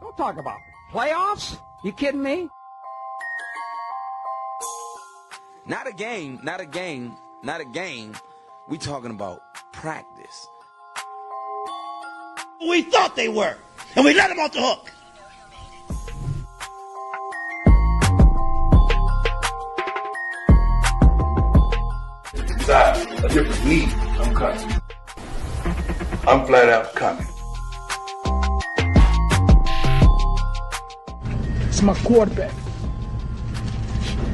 Don't talk about playoffs. You kidding me? Not a game. We talking about practice. We thought they were, and we let them off the hook. Besides, if it was me, I'm coming. I'm flat out coming. It's my quarterback.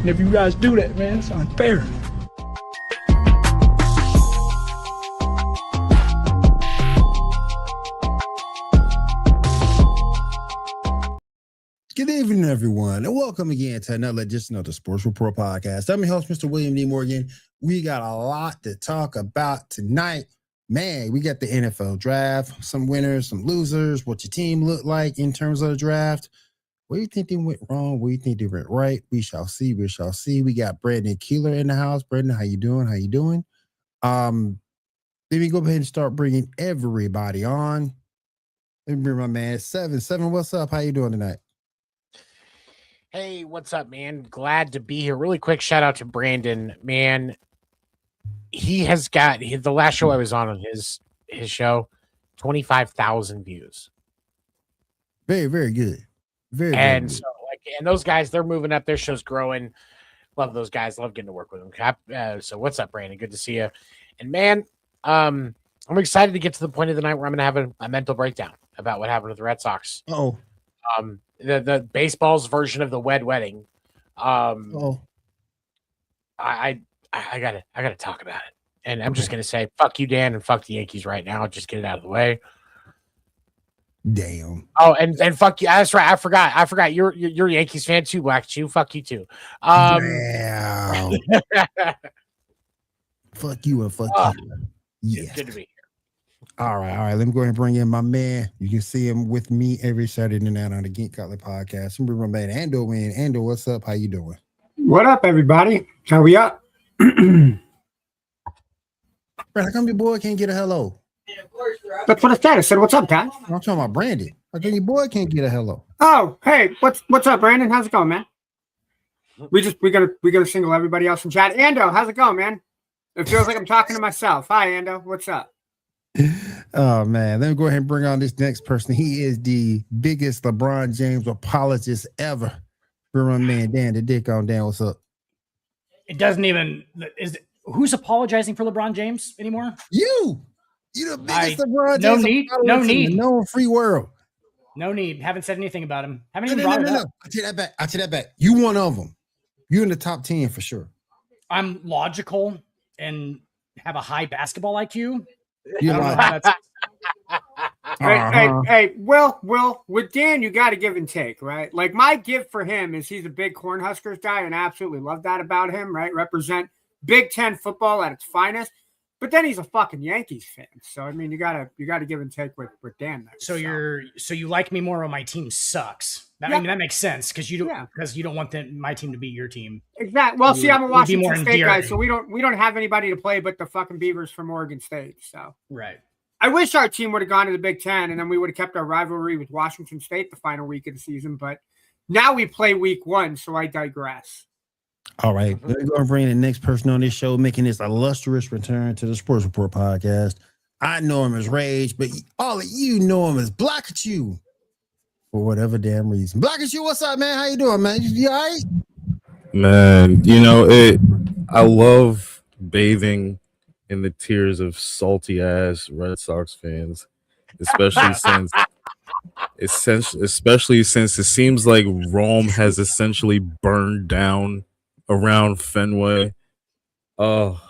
And if you guys do that, man, it's unfair. Good evening, everyone, and welcome again to another edition of the Sports Report Podcast. I'm your host, Mr. William D. Morgan. We got a lot to talk about tonight. Man, we got the NFL draft, some winners, some losers, what your team looked like in terms of the draft. What do you think they went wrong? What do you think they went right? We shall see. We shall see. We got Brandon Keeler in the house. Brandon, how you doing? How you doing? Let me go ahead and start bringing everybody on. Let me bring my man, Seven, what's up? How you doing tonight? Hey, what's up, man? Glad to be here. Really quick shout out to Brandon, man. He has got the last show I was on his show, 25,000 views. Very, very good. Very and good. So and those guys, they're moving up. Their show's growing. Love those guys. Love getting to work with them. So what's up, Brandon? Good to see you. And man, I'm excited to get to the point of the night where I'm going to have a mental breakdown about what happened with the Red Sox. Oh. The baseball's version of the wed wedding. I gotta talk about it. And I'm just gonna say fuck you, Dan, and fuck the Yankees right now. Just get it out of the way. Damn. Oh, and fuck you. That's right. I forgot. You're a Yankees fan too, Black Chew. Fuck you too. Damn. Fuck you and fuck you. Yes. Good to be here. All right. Let me go ahead and bring in my man. You can see him with me every Saturday night on the Geek Cutler podcast. I'm bringing my man Ando in. Ando, what's up? How you doing? What up, everybody? How we up? Bro, how come your boy can't get a hello? That's what I said. I said, what's up, guys? I'm talking about Brandon. How come your boy can't get a hello? Oh, hey, what's up, Brandon? How's it going, man? We gotta single everybody else in chat. Ando, how's it going, man? It feels like I'm talking to myself. Hi, Ando. What's up? Oh man, let me go ahead and bring on this next person. He is the biggest LeBron James apologist ever. Bring my man Dan the Dick on. Dan, what's up? It doesn't even who's apologizing for LeBron James anymore? You the biggest LeBron James. No need. No free world. No need. Haven't said anything about him. Haven't even brought it up. I take that back. You one of them. You in the top 10 for sure. I'm logical and have a high basketball IQ. Hey, Will, with Dan, you got to give and take, right? Like my gift for him is he's a big Cornhuskers guy, and I absolutely love that about him, right? Represent Big Ten football at its finest. But then he's a fucking Yankees fan, so I mean, you gotta give and take with Dan. There, so you like me more when my team sucks. I mean, that makes sense because you don't want my team to beat your team. Exactly. Well, see, I'm a Washington State guy, so we don't have anybody to play but the fucking Beavers from Oregon State. So right. I wish our team would have gone to the Big Ten, and then we would have kept our rivalry with Washington State the final week of the season. But now we play week 1, so I digress. All right, let me go and bring the next person on this show, making this illustrious return to the Sports Report podcast. I know him as Rage, but all of you know him as Black Chew for whatever damn reason. Black Chew, what's up, man? How you doing, man? You all right? Man, I love bathing in the tears of salty ass Red Sox fans, especially since it seems like Rome has essentially burned down around Fenway. Oh,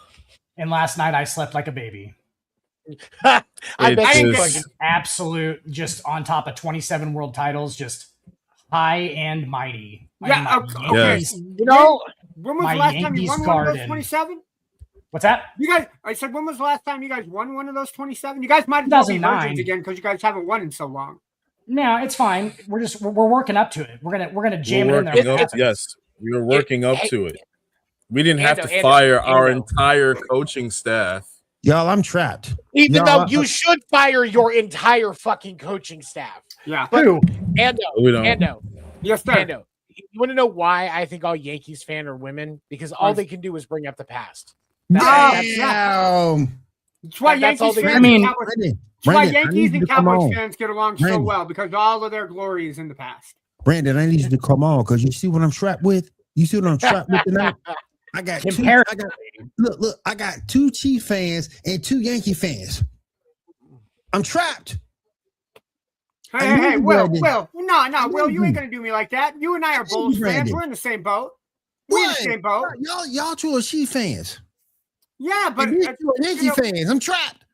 And last night I slept like a baby. I bet you absolute, just on top of 27 world titles, just high and mighty. Yeah, okay. Yes. You know, when was the last time you Yankees won one of those 27? What's that? You guys, I said, when was the last time you guys won one of those 27? You guys might as well be virgins again because you guys haven't won in so long. No, it's fine. We're working up to it. We're gonna jam it in there. Yes, we were working up to it. We didn't have to fire our entire coaching staff. Y'all, I'm trapped. Even though you should fire your entire fucking coaching staff. Yeah. But, Who? Ando. Yes, sir. Ando. You want to know why I think all Yankees fans are women? Because all they can do is bring up the past. That's why Yankees and Cowboys fans get along so well, because all of their glory is in the past. Brandon, I need you to come on because you see what I'm strapped with? You see what I'm strapped with tonight? I got I got 2 Chief fans and 2 Yankee fans. I'm trapped. Hey, Will, no, Will, you ain't gonna do me like that. You and I are Bulls fans. We're in the same boat. We're in the same boat. Y'all 2 are Chief fans. Yeah, but Yankee fans. I'm trapped.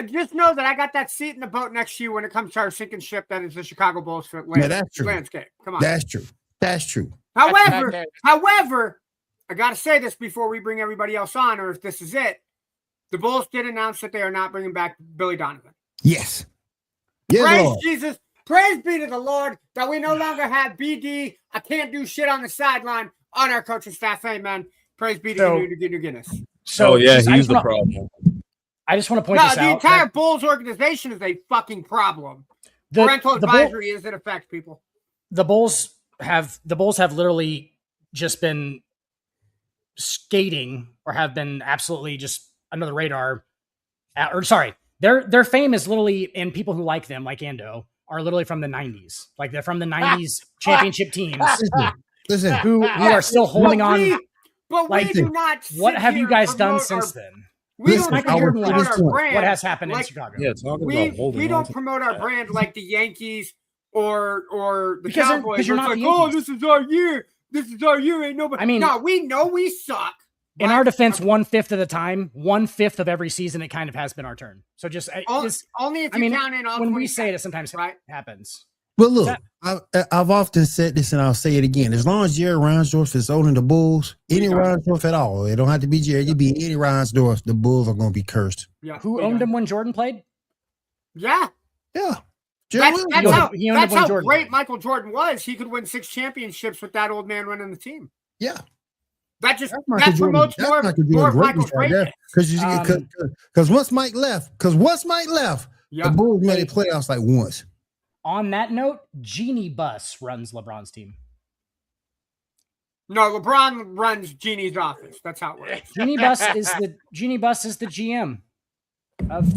Just know that I got that seat in the boat next to you when it comes to our sinking ship that is the Chicago Bulls landscape. Come on. That's true. However, I got to say this before we bring everybody else on, or if this is it. The Bulls did announce that they are not bringing back Billy Donovan. Yes. Praise Lord. Jesus. Praise be to the Lord that we no longer have BD. I can't do shit on the sideline on our coaching staff. Amen. Praise be to New Guinness. So he's the problem. I just want to point this out. The entire Bulls organization is a fucking problem. Parental advisory is in effect, people. The Bulls have literally just been skating, or have been absolutely just under the radar. Their fame is literally, and people who like them, like Ando, are literally from the 90s. Like they're from the 90s championship teams. Listen, who are still holding on. But we do not. What have you guys done since then? We don't promote our brand. What has happened in Chicago? Yeah, we don't promote our brand like the Yankees or the Cowboys. Because you're not like, this is our year. This is our year. Ain't nobody. I mean, no, we know we suck. In our defense, 1/5 of the time, 1/5 of every season, it kind of has been our turn. So only if you count in all. When we say it sometimes happens. Well, look, I've often said this, and I'll say it again. As long as Jerry Reinsdorf is owning the Bulls, any Reinsdorf at all, it don't have to be Jerry. It could be any Reinsdorf. The Bulls are going to be cursed. Yeah. Who owned him when Jordan played? Yeah. That's how great Michael Jordan was. He could win 6 championships with that old man running the team. Yeah. That promotes more of Michael's greatness. Because once Mike left, the Bulls made the playoffs like once. On that note, Genie Bus runs LeBron's team. No, LeBron runs Genie's office. That's how it works. Genie Bus is the GM.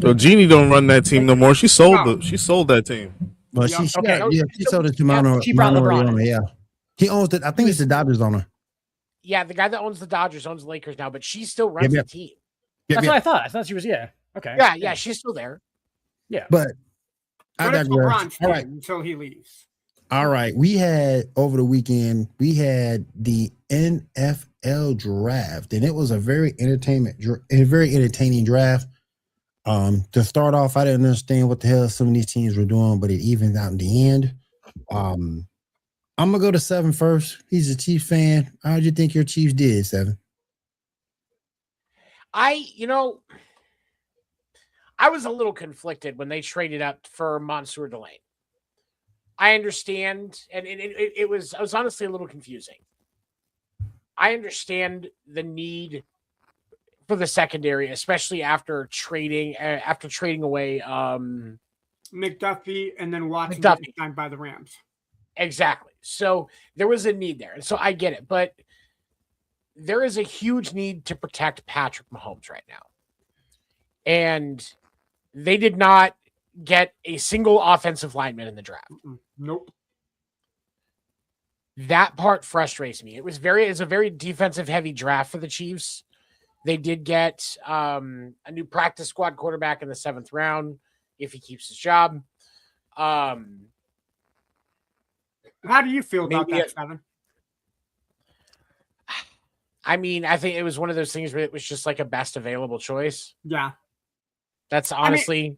So Genie don't run that team no more. She sold that team. Well, she sold it to Maono. She brought LeBron. Yeah, he owns it. I think it's the Dodgers owner. Yeah, the guy that owns the Dodgers owns the Lakers now, but she still runs the team. That's what I thought. I thought she was okay. Yeah, she's still there. Yeah, but I digress. All right, until he leaves. All right, we had over the weekend. We had the NFL draft, and it was a very entertaining draft. To start off, I didn't understand what the hell some of these teams were doing, but it evened out in the end. I'm gonna go to Seven first. He's a Chiefs fan. How'd you think your Chiefs did, Seven? I was a little conflicted when they traded up for Mansour Delane. I understand, and it was honestly a little confusing. I understand the need for the secondary, especially after trading away McDuffie and then Watson getting signed by the Rams. Exactly. So there was a need there, and so I get it, but there is a huge need to protect Patrick Mahomes right now, and they did not get a single offensive lineman in the draft. Nope. That part frustrates me. It was a very defensive heavy draft for the Chiefs. They did get a new practice squad quarterback in the 7th round if he keeps his job. How do you feel about that, Seven? I mean, I think it was one of those things where it was just like a best available choice. Yeah. That's honestly.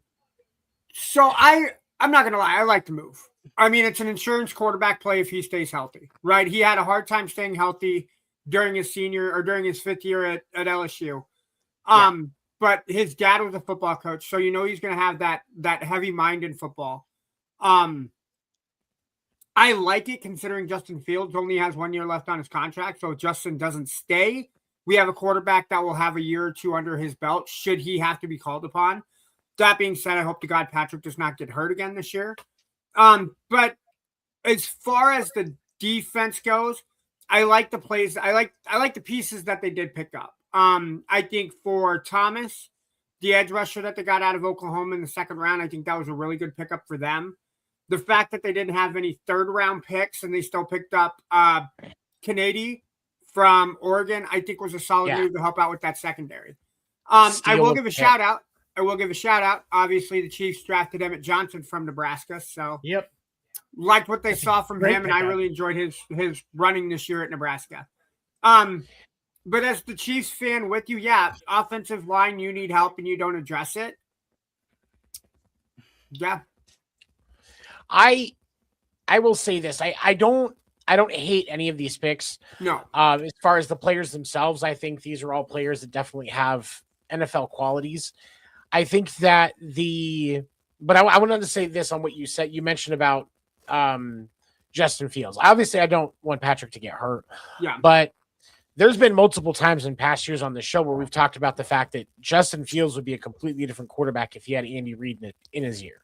I'm not going to lie. I like the move. I mean, it's an insurance quarterback play if he stays healthy, right? He had a hard time staying healthy during his 5th year at LSU. But his dad was a football coach, so he's going to have that heavy mind in football. I like it considering Justin Fields only has 1 year left on his contract. So if Justin doesn't stay, we have a quarterback that will have a year or two under his belt should he have to be called upon. That being said, I hope to God Patrick does not get hurt again this year. But as far as the defense goes, I like the plays. I like the pieces that they did pick up. I think for Thomas, the edge rusher that they got out of Oklahoma in the 2nd round, I think that was a really good pickup for them. The fact that they didn't have any 3rd round picks and they still picked up Kennedy from Oregon, I think was a solid move to help out with that secondary. I will give a shout out. Obviously, the Chiefs drafted Emmett Johnson from Nebraska. So liked what they saw from him, and I really enjoyed his running this year at Nebraska. But as the Chiefs fan with you, offensive line, you need help and you don't address it. Yeah. I will say this. I don't hate any of these picks. No. As far as the players themselves, I think these are all players that definitely have NFL qualities. I think that but I wanted to say this on what you said. You mentioned about Justin Fields. Obviously, I don't want Patrick to get hurt. Yeah. But there's been multiple times in past years on the show where we've talked about the fact that Justin Fields would be a completely different quarterback if he had Andy Reid in his ear.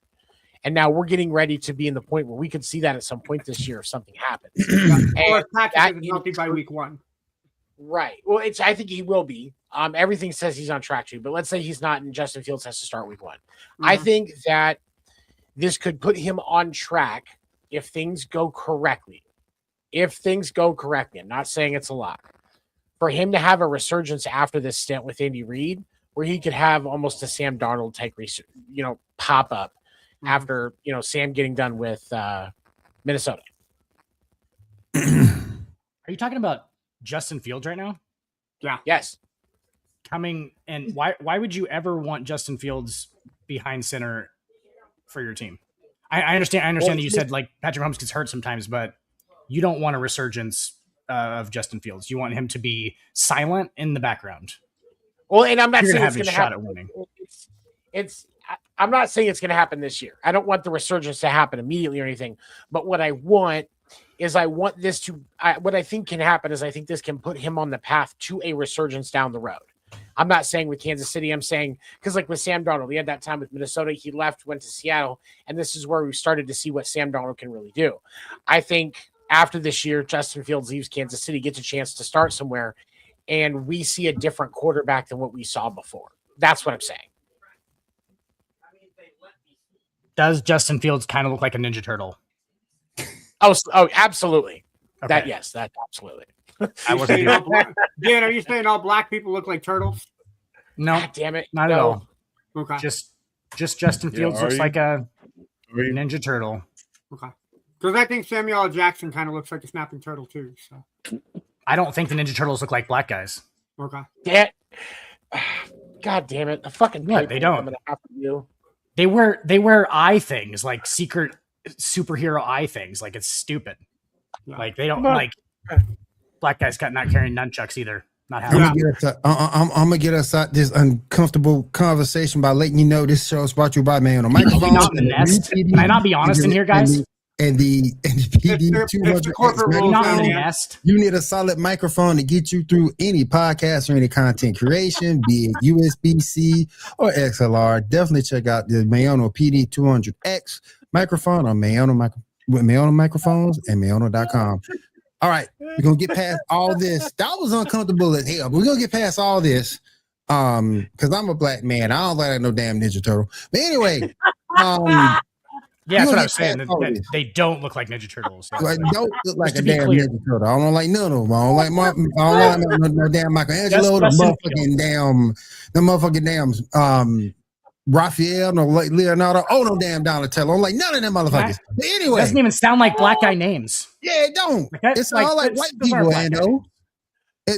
And now we're getting ready to be in the point where we could see that at some point this year if something happens. Or if Patrick is healthy by week 1. Right. Well, I think he will be. Everything says he's on track to, but let's say he's not and Justin Fields has to start week 1. Mm-hmm. I think that this could put him on track if things go correctly. I'm not saying it's a lot. For him to have a resurgence after this stint with Andy Reid, where he could have almost a Sam Darnold type, pop up after, Sam getting done with Minnesota. Are you talking about Justin Fields right now? Yeah. Yes. Coming and why would you ever want Justin Fields behind center for your team? I understand that you said like Patrick Mahomes gets hurt sometimes, but you don't want a resurgence of Justin Fields. You want him to be silent in the background. Well, and I'm not saying it's going to happen. Winning. I'm not saying it's going to happen this year. I don't want the resurgence to happen immediately or anything. But what I want is what I think can happen is I think this can put him on the path to a resurgence down the road. I'm not saying with Kansas City. I'm saying because like with Sam Darnold, he had that time with Minnesota. He left, went to Seattle, and this is where we started to see what Sam Darnold can really do. I think after this year, Justin Fields leaves Kansas City, gets a chance to start somewhere, and we see a different quarterback than what we saw before. That's what I'm saying. Does Justin Fields kind of look like a Ninja Turtle? Oh, absolutely. Okay. That absolutely. I wasn't Dan, are you saying all black people look like turtles? No, God damn it, not at all. Okay, just Justin Fields looks like a Ninja Turtle. Okay, because I think Samuel L. Jackson kind of looks like a snapping turtle too. So I don't think the Ninja Turtles look like black guys. Okay, yeah. God damn it, the fucking they don't. I'm gonna have to do. They wear eye things, like secret superhero eye things. Like it's stupid. Yeah. Like they don't like black guys not carrying nunchucks either. Not having. I'm gonna get us out this uncomfortable conversation by letting you know this show is brought to you by Maono microphones. Can I not be honest in here, guys? And the PD 200. You need a solid microphone to get you through any podcast or any content creation, be it USB-C or XLR. Definitely check out the Maono PD 200X microphone on Maono microphones and Maono.com. All right, we're gonna get past all this. That was uncomfortable as hell, but we're gonna get past all this. Because I'm a black man. I don't like no damn Ninja Turtle. But anyway, Yeah, that's You what I don't was saying. get that That they don't look like Ninja Turtles. Like, don't look like Just a to be damn clear. Ninja Turtle. I don't like none of them. I don't like no damn Michelangelo, the Justin motherfucking damn Raphael, no like Leonardo. Oh, no damn Donatello. I'm like none of them motherfuckers. But It anyway, doesn't even sound like black guy names. yeah, it don't. It's Like, all like white those people, aren't black guy Ando. names.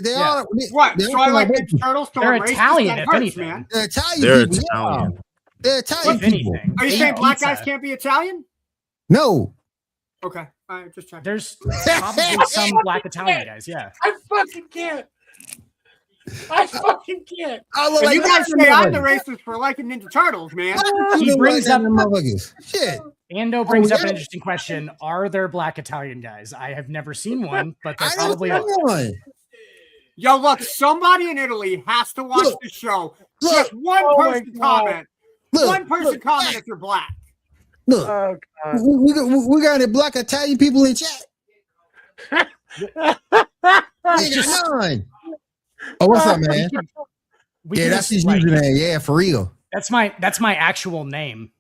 They Yeah. all What? they So all I feel like white Ninja people. Turtles. They're Racist? Italian, That if hurts, anything. man. They're Italian They're people. Italian. Yeah. They're Italian If people. anything. Are you They saying eat black pizza. guys can't be Italian? No. Okay. All right, just checking. There's probably some black Italian guys, yeah. I fucking can't. I fucking can't. I look And like you guys none of say I'm the them racist for liking Ninja Turtles, man. motherfuckers. He You look brings like up- them motherfuckers. Shit. Ando brings up yeah. an interesting question. Are there black Italian guys? I have never seen one, but there I don't probably see are. one. Yo, look, somebody in Italy has to watch Look. the show. Look. Just one Oh my person God. comment. Look. One person Look. comment if you're black. Look. Oh god. We got the black Italian people in chat. We ain't got none. Oh, what's up, man? We Yeah, can that's just, his like, username. Yeah, for real. That's my actual name.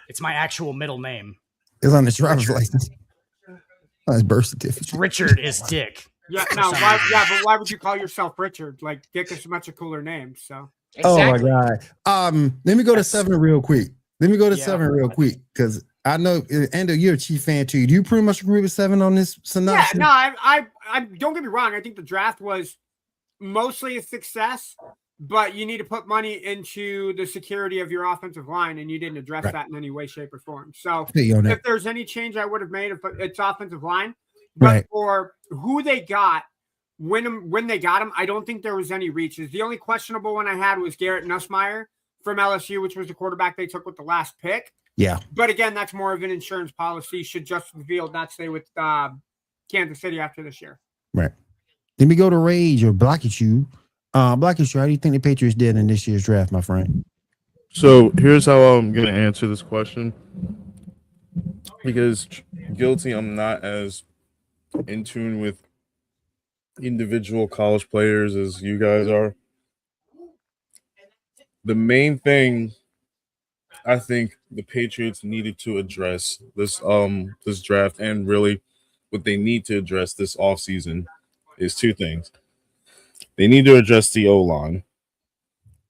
It's my actual middle name. It's on the driver's license. On his birth certificate. Richard is Dick. Yeah, For no, some why, reason. yeah, but why would you call yourself Richard? Like, Dick is much a cooler name. So Exactly. Oh my god. Let me go to 7 real quick. Let me go to Yeah. 7 real quick because I know Ando, you're a Chief fan too. Do you pretty much agree with 7 on this yeah, synopsis? no, I don't get me wrong. I think the draft was mostly a success, but you need to put money into the security of your offensive line, and you didn't address Right. that in any way, shape, or form. So Feel you on that. if there's any change I would have made, if it's offensive line, but Right. for who they got, when they got him, I don't think there was any reaches. The only questionable one I had was Garrett Nussmeier from LSU, which was the quarterback they took with the last pick. Yeah. But again, that's more of an insurance policy. Should Justin Field not stay with Kansas City after this year? Right. Let me go to Rage or Blackachu. Blackachu, how do you think the Patriots did in this year's draft, my friend? So here's how I'm gonna answer this question. Because guilty, I'm not as in tune with individual college players as you guys are. The main thing I think the Patriots needed to address this draft, and really what they need to address this offseason, is 2 things. They need to address the O-line,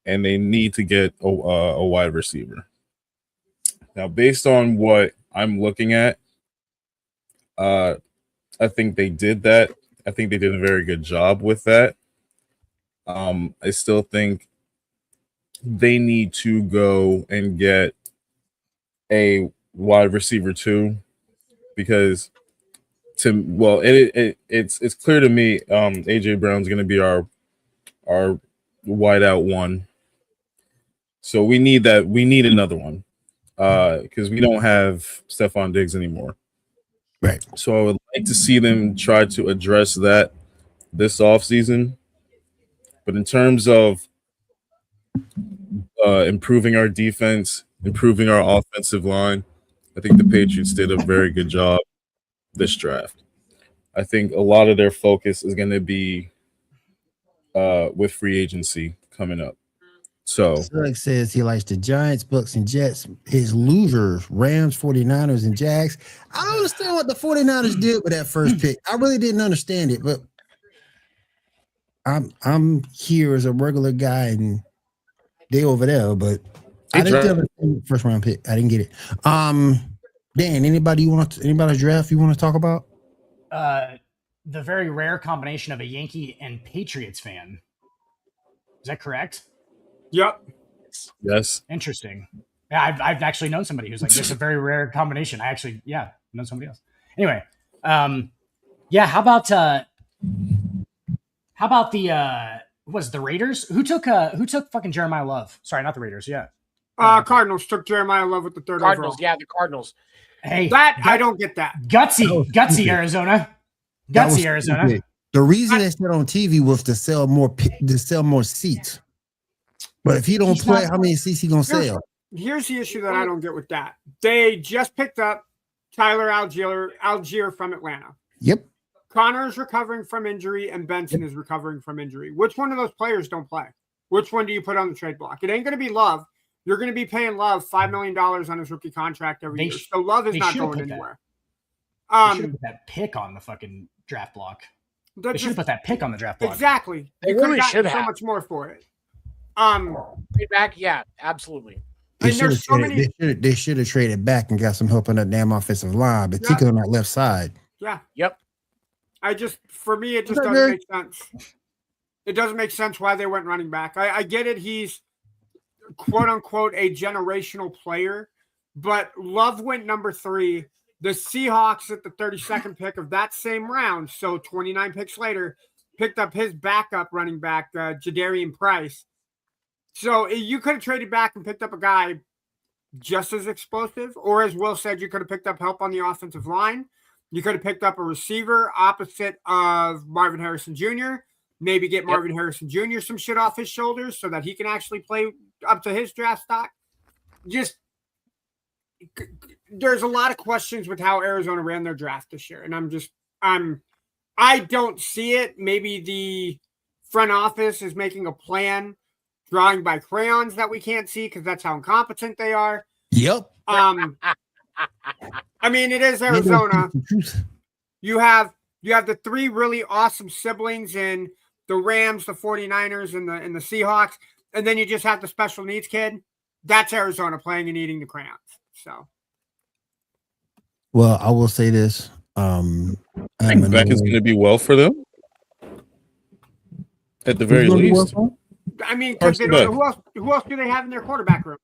and they need to get a wide receiver. Now, based on what I'm looking at, I think they did that. I think they did a very good job with that. I still think they need to go and get a wide receiver too, because it's clear to me AJ Brown's going to be our wideout one. So we need another one because we don't have Stephon Diggs anymore. Right. So I would like to see them try to address that this offseason. But in terms of improving our defense, improving our offensive line, I think the Patriots did a very good job this draft. I think a lot of their focus is going to be with free agency coming up. So Sugg says he likes the Giants, Bucks, and Jets. His losers, Rams, 49ers, and Jags. I don't understand what the 49ers did with that first pick. I really didn't understand it, but I'm here as a regular guy and they over there, but I didn't understand the first round pick. I didn't get it. Dan, anybody's draft you want to talk about? The very rare combination of a Yankee and Patriots fan. Is that correct? Yep. Yes. Interesting. Yeah, I've actually known somebody who's like, it's a very rare combination. I actually, know somebody else. Anyway, how about the was the Raiders? Who took fucking Jeremiah Love? Sorry, not the Raiders. Yeah. Cardinals took Jeremiah Love with the 3rd Cardinals, overall. yeah, the Cardinals. Hey, I don't get that. Gutsy Arizona. Gutsy Arizona. Stupid. The reason they said on TV was to sell more seats. But if he don't play, how many seats he gonna sell? Here's the issue that I don't get with that. They just picked up Tyler Algier from Atlanta. Yep. Connor is recovering from injury, and Benson is recovering from injury. Which one of those players don't play? Which one do you put on the trade block? It ain't going to be Love. you're going to be paying Love $5 million on his rookie contract every year. So Love is not going anywhere. They should have put that pick on the fucking draft block. They should have put that pick on the draft block. Exactly. They really should have so much more for it. Back, yeah, absolutely. They should have traded back and got some help on that damn offensive line, particularly on that left side. Yeah. Yep. For me, it just doesn't make sense. It doesn't make sense why they went running back. I get it. He's quote unquote a generational player, but Love went number 3. The Seahawks at the 32nd pick of that same round, so 29 picks later, picked up his backup running back, Jadarian Price. So you could have traded back and picked up a guy just as explosive, or as Will said, you could have picked up help on the offensive line. You could have picked up a receiver opposite of Marvin Harrison Jr., maybe get Marvin Harrison Jr. some shit off his shoulders so that he can actually play up to his draft stock. There's a lot of questions with how Arizona ran their draft this year. And I don't see it. Maybe the front office is making a plan, drawing by crayons that we can't see because that's how incompetent they are. Yep. I mean, it is Arizona. You have the 3 really awesome siblings in the Rams, the 49ers, and the Seahawks. And then you just have the special needs kid. That's Arizona playing and eating the crayons. So, well, I will say this. I think Beck is going to be well for them. At the very least. I mean, because who else do they have in their quarterback room?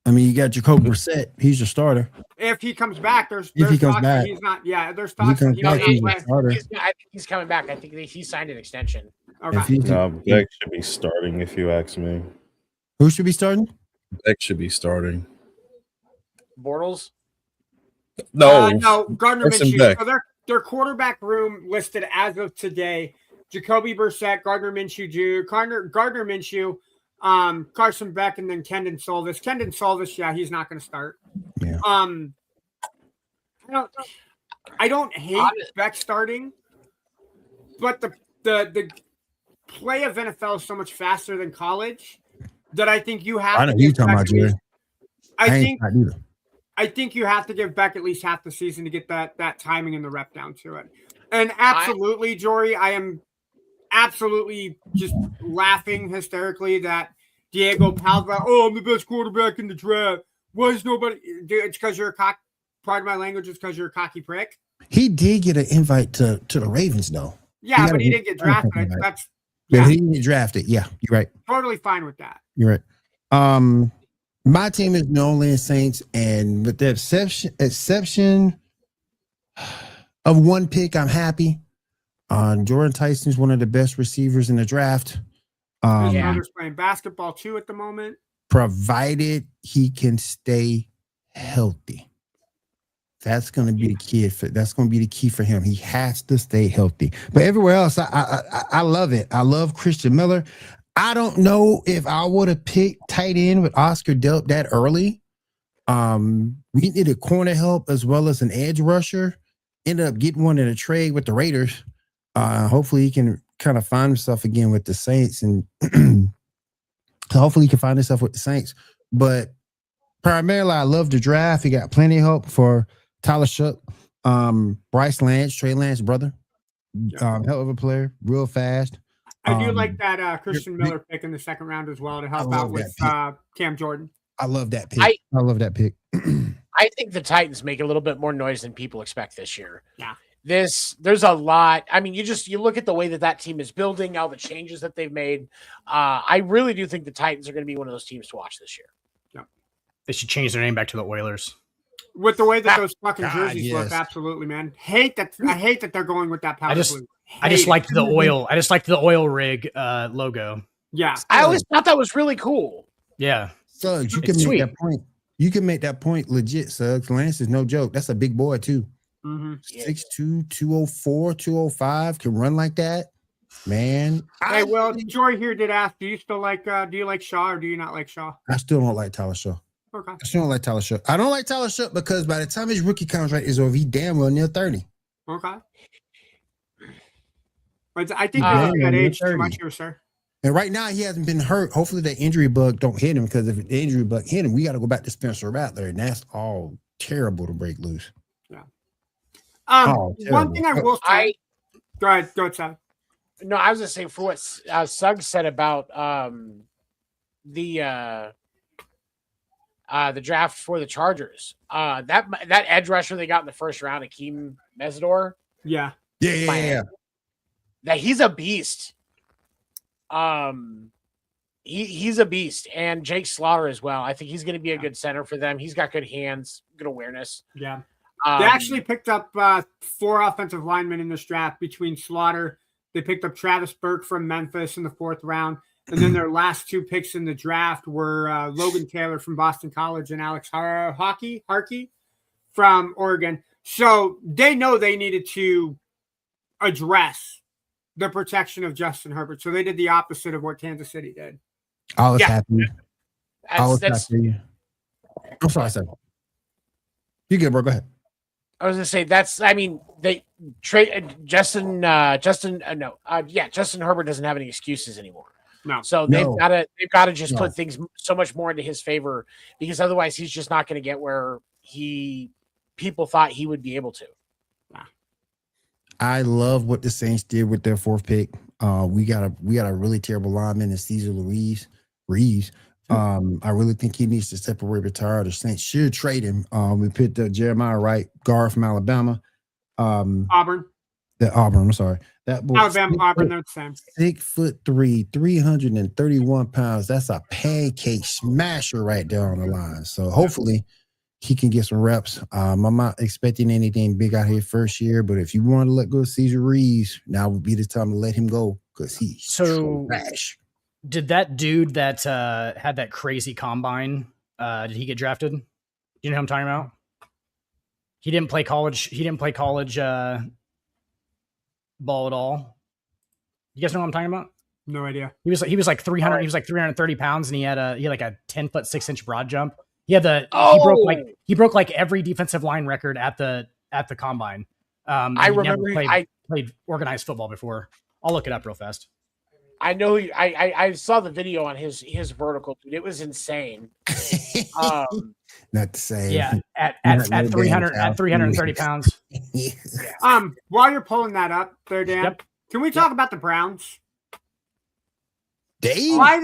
I mean, you got Jacoby Brissett. He's your starter. If he comes back, there's he comes talks back. He's not. Yeah, there's talks. I think he's coming back. I think he signed an extension. Okay. No, Beck should be starting if you ask me. Who should be starting? Beck should be starting. Bortles? No, Gardner Minshew. So their quarterback room listed as of today: Jacoby Brissett, Gardner Minshew Jr., Gardner Minshew, Carson Beck, and then Kendon Solvis. Kendon Solvis, yeah, he's not going to start. Yeah. I don't hate Beck starting, but the play of NFL is so much faster than college that I think you have. I know who you're talking about, Jerry. I think you have to give Beck at least half the season to get that timing and the rep down to it. And absolutely, Jory, I am absolutely just laughing hysterically that Diego Palva, I'm the best quarterback in the draft. Why is nobody? Dude, it's because you're a cock. Pardon my language. It's because you're a cocky prick. He did get an invite to the Ravens, though. Yeah, but he didn't get drafted. He didn't get drafted. Yeah, you're right. Totally fine with that. You're right. My team is New Orleans Saints, and with the exception of one pick, I'm happy. Jordan Tyson's one of the best receivers in the draft. His brother's playing basketball too at the moment. Provided he can stay healthy. That's going to be the key. That's going to be the key for him. He has to stay healthy. But everywhere else, I love it. I love Christian Miller. I don't know if I would have picked tight end with Oscar Delp that early. We needed corner help as well as an edge rusher. Ended up getting one in a trade with the Raiders. Hopefully he can kind of find himself again with the Saints, and hopefully he can find himself with the Saints. But primarily, I love the draft. He got plenty of help for Tyler Shook, Bryce Lance, Trey Lance's brother. Hell of a player, real fast. I do like that Christian Miller pick in the second round as well to help out with Cam Jordan. I love that pick. I love that pick. I think the Titans make a little bit more noise than people expect this year. Yeah. There's a lot. I mean, you look at the way that team is building, all the changes that they've made. I really do think the Titans are going to be one of those teams to watch this year. Yeah. They should change their name back to the Oilers. With the way that those fucking jerseys look, absolutely, man. I hate that they're going with that powder blue. I just liked the oil. I just liked the oil rig logo. Yeah. I always thought that was really cool. Yeah. Suggs, you can make that point. You can make that point legit, Suggs. Lance is no joke. That's a big boy, too. 6'2", 204, 205, can run like that. Man. Hey, well, Joy here did ask, do you like Shaw or do you not like Shaw? I still don't like Tyler Shaw. Okay. I still don't like Tyler Shook. I don't like Tyler Shook because by the time his rookie contract is over, he damn well near 30. Okay. But I think you're at age too much here, sir. And right now he hasn't been hurt. Hopefully the injury bug don't hit him, because if the injury bug hit him, we got to go back to Spencer Rattler, and that's all terrible to break loose. Yeah. Terrible. One thing I will say. Go ahead, Sam. No, I was going to say, for what Suggs said about the draft for the Chargers. That edge rusher they got in the first round, Akeem Mesidor. Yeah. That he's a beast. He's a beast, and Jake Slaughter as well. I think he's going to be a good center for them. He's got good hands, good awareness. Yeah. They actually picked up 4 offensive linemen in this draft between Slaughter. They picked up Travis Burke from Memphis in the 4th round. And then their last 2 picks in the draft were Logan Taylor from Boston College and Alex Harkey from Oregon. So they know they needed to address the protection of Justin Herbert. So they did the opposite of what Kansas City did. I was happy. I'm sorry, sir. You good, bro? Go ahead. I was going to say they trade Justin Herbert doesn't have any excuses anymore. No. So they've got to just put things so much more into his favor, because otherwise he's just not going to get where people thought he would be able to. I love what the Saints did with their 4th pick. We got a really terrible lineman in Cesar Reeves. I really think he needs to step away, retire. The Saints should trade him. We picked up Jeremiah Wright, guard from Alabama. Auburn. I'm sorry. That boy, Auburn, they're the same. 6'3", 331 pounds. That's a pancake smasher right there on the line. So hopefully he can get some reps. I'm not expecting anything big out here first year, but if you want to let go of Cesar Reeves, now would be the time to let him go, because he's trash. Did that dude that had that crazy combine, did he get drafted? You know who I'm talking about? He didn't play college ball at all. You guys know what I'm talking about? No idea. He was like 300. He was like 330 pounds, and he had like a 10-foot 6-inch broad jump. He had he broke like every defensive line record at the combine. I remember played organized football before. I'll look it up real fast. I know. I saw the video on his vertical, dude. It was insane. Not the same. Yeah, at 330 pounds. While you're pulling that up there, Dan, can we talk about the Browns? Why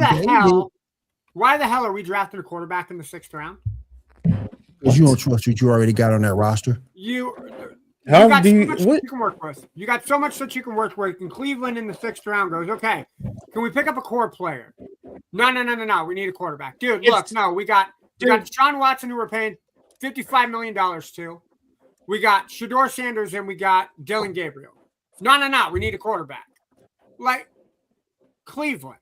the hell are we drafting a quarterback in the 6th round? Because you don't trust what you already got on that roster. You got so much that you can work with. You got so much that you can work with. And Cleveland in the 6th round goes, okay, can we pick up a core player? No. We need a quarterback. Dude, look, no, we got Deshaun Watson, who we're paying $55 million to. We got Shedeur Sanders, and we got Dylan Gabriel. No. We need a quarterback. Like, Cleveland.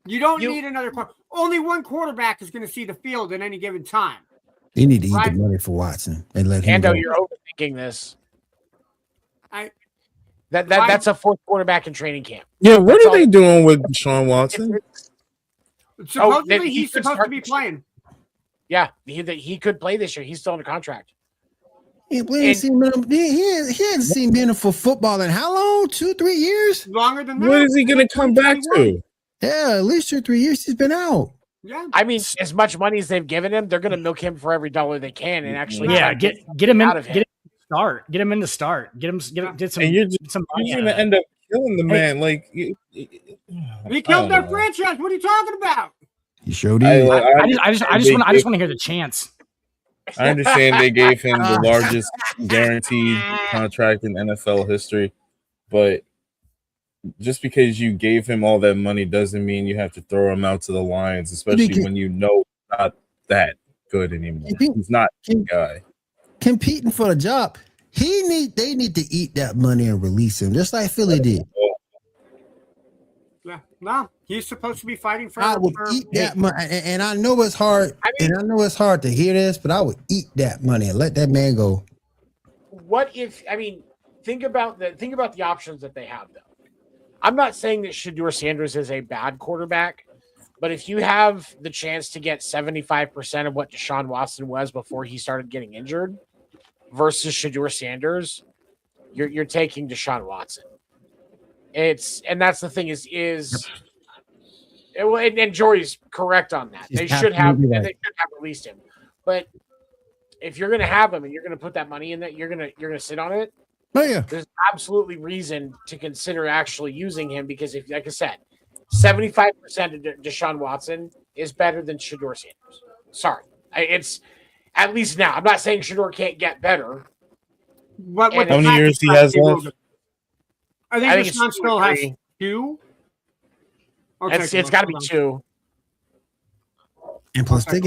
You don't need another quarterback. Only one quarterback is going to see the field at any given time. They need to eat the money for Watson and let him go. You're overthinking this. That's a 4th quarterback in training camp. Yeah, what are they doing with Deshaun Watson? Supposedly, he's supposed to be playing. Yeah, he could play this year. He's still under contract. He hasn't seen being for football in how long? 2-3 years? Longer than that. What is he going to come back to? Yeah, at least 2-3 years he's been out. Yeah, I mean, as much money as they've given him, they're going to milk him for every dollar they can, and actually, get him in. Get him in to start. Get some. And you're going to end up killing the man. Like he killed their franchise. What are you talking about? You sure did. I just want to hear the chance. I understand they gave him the largest guaranteed contract in NFL history, but just because you gave him all that money doesn't mean you have to throw him out to the Lions, especially when you know he's not that good anymore. He's not a guy. Competing for the job. They need to eat that money and release him, just like Philly did. Yeah, no, he's supposed to be fighting for. I would eat that money, and I know it's hard. I know it's hard to hear this, but I would eat that money and let that man go. What if? I mean, think about the options that they have, though. I'm not saying that Shedeur Sanders is a bad quarterback, but if you have the chance to get 75% of what Deshaun Watson was before he started getting injured versus Shedeur Sanders, you're taking Deshaun Watson. And that's the thing is And Jory's correct on that. They should have released him. But if you're going to have him and you're going to put that money in that, you're going to sit on it. Oh yeah, there's absolutely reason to consider actually using him because if, like I said, 75% of Deshaun Watson is better than Shedeur Sanders. Sorry, it's at least now. I'm not saying Shedeur can't get better. How many years he has left? I think Deshaun still has 2. It's got to be 2. And plus, they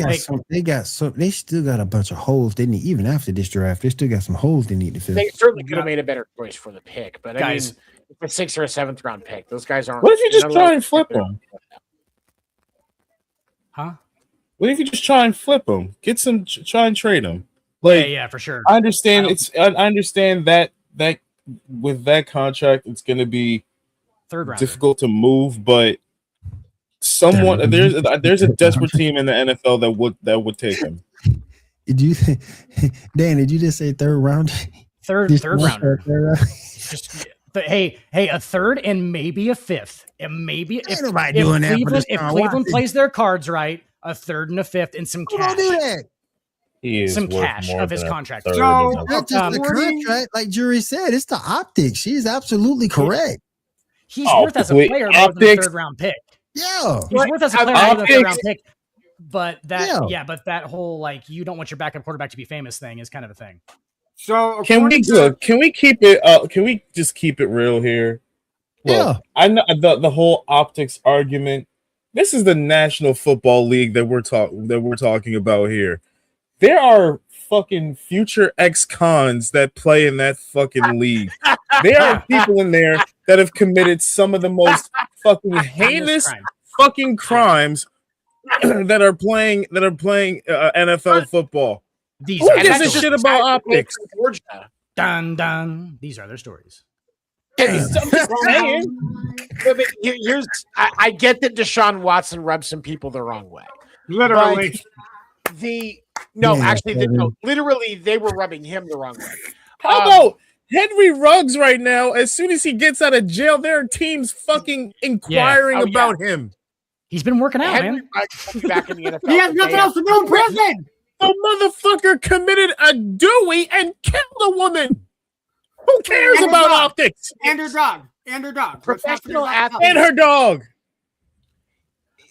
still got a bunch of holes. They need even after this draft. They still got some holes they need to fill. They certainly could have made a better choice for the pick, but guys, I mean, a 6th or a 7th round pick. Those guys aren't. What if you just try and flip them? Huh? What if you just try and flip them? Get some, try and trade them. Yeah, for sure. I understand. I understand that with that contract, it's going to be difficult to move, but. There's a desperate team in the NFL that would take him. Did you, Dan? Did you just say 3rd round? Third rounder. Hey, a 3rd and maybe a 5th, and maybe if Cleveland plays their cards right, a 3rd and a 5th, and some cash. Don't do that. He is some cash of his contract. So not just the contract, like Jury said, it's the optics. She's absolutely correct. He's worth as a player more than a 3rd round pick. Yeah, he's worth as a player more than a 3rd round pick. But that that whole like you don't want your backup quarterback to be famous thing is kind of a thing. So can we keep it? Can we just keep it real here? Look, I know the whole optics argument. This is the National Football League that we're talking about here. There are fucking future ex-cons that play in that fucking league. There are people in there that have committed some of the most fucking heinous fucking crimes that are playing NFL football. Who gives a shit about optics? Dun dun. These are their stories. I'm just saying. I get that Deshaun Watson rubs some people the wrong way. Literally. Literally, they were rubbing him the wrong way. How about Henry Ruggs right now? As soon as he gets out of jail, there are teams fucking inquiring about him. He's been working out, man. Back in the NFL. He has nothing else to do in prison. The motherfucker committed a Dewey and killed a woman. Who cares about optics? And her dog. Professional athletes. And her dog.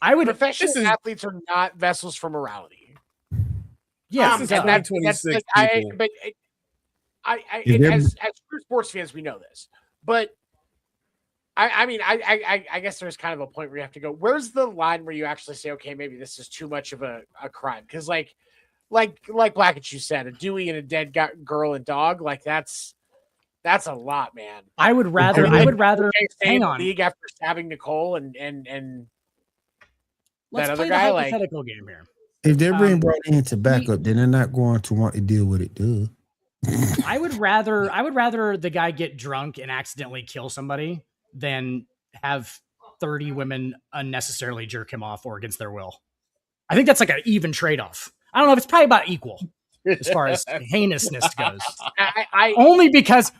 Professional athletes are not vessels for morality. Yeah, as true sports fans, we know this, but I guess there's kind of a point where you have to go. Where's the line where you actually say, okay, maybe this is too much of a crime? Because like Blackett, you said, a Dewey and a dead girl and dog, like that's a lot, man. I would rather hang on league after stabbing Nicole and let's that other play guy. The hypothetical game here. If they're being brought in to back up, then they're not going to want to deal with it, duh. I would rather the guy get drunk and accidentally kill somebody than have 30 women unnecessarily jerk him off or against their will. I think that's like an even trade-off. I don't know if it's probably about equal as far as heinousness goes. Only because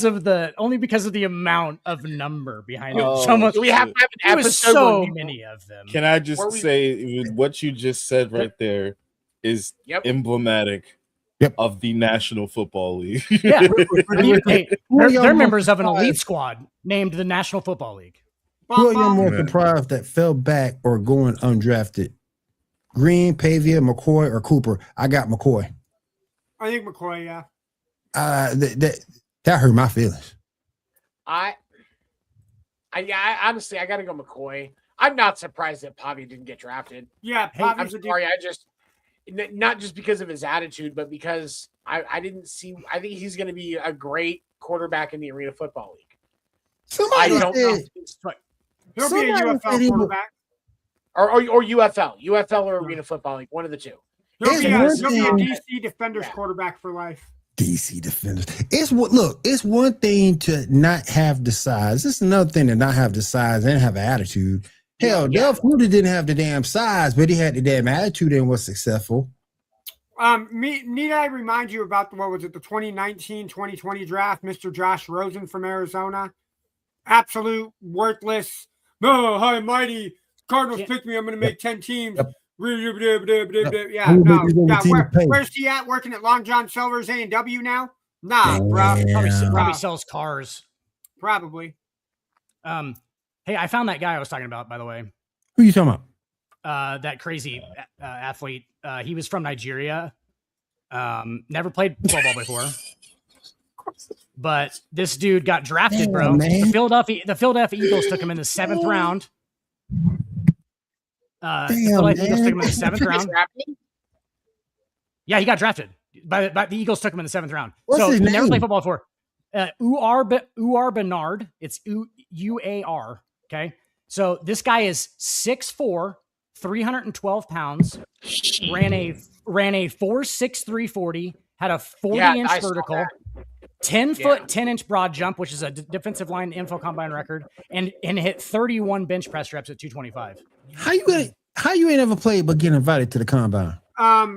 of the amount of number behind it. So we have to have an episode. So many of them. Can I just say what you just said right there is emblematic of the National Football League. Yeah, they're members of an elite squad named the National Football League. Who are you more surprised that fell back or going undrafted? Green, Pavia, McCoy, or Cooper? I got McCoy. I think McCoy, yeah. That hurt my feelings. I honestly, I got to go McCoy. I'm not surprised that Pavi didn't get drafted. Yeah, I'm sorry. Not just because of his attitude, but because I didn't see. I think he's going to be a great quarterback in the Arena Football League. Somebody know. He'll be a UFL quarterback. Or UFL or Arena Football League, one of the two. He'll be a DC Defenders quarterback for life. DC Defenders. It's one thing to not have the size. It's another thing to not have the size and have an attitude. Hell, Del Fruta didn't have the damn size, but he had the damn attitude and was successful. Need I remind you about the 2019-2020 draft? Mr. Josh Rosen from Arizona. Absolute worthless, high mighty Cardinals pick me. I'm going to make 10 teams. Yep. Yeah, no. Yeah, where's he at? Working at Long John Silver's A&W now? Nah, bro. Probably sells cars. Probably. Hey, I found that guy I was talking about, by the way. Who you talking about? That crazy athlete. He was from Nigeria. Never played football before. But this dude got drafted, bro. Man. The Philadelphia Eagles took him in the 7th round. The Philadelphia Eagles took him in the 7th round. Yeah, he got drafted. By the Eagles took him in the 7th round. What's his name? Never played football before. Uar Bernard. It's UAR. Okay. So this guy is 6'4", 312 pounds, ran a 4.63 40, had a 40-inch vertical, 10-foot, 10-inch broad jump, which is a defensive line info combine record, and hit 31 bench press reps at 225. How you ain't ever played but get invited to the combine?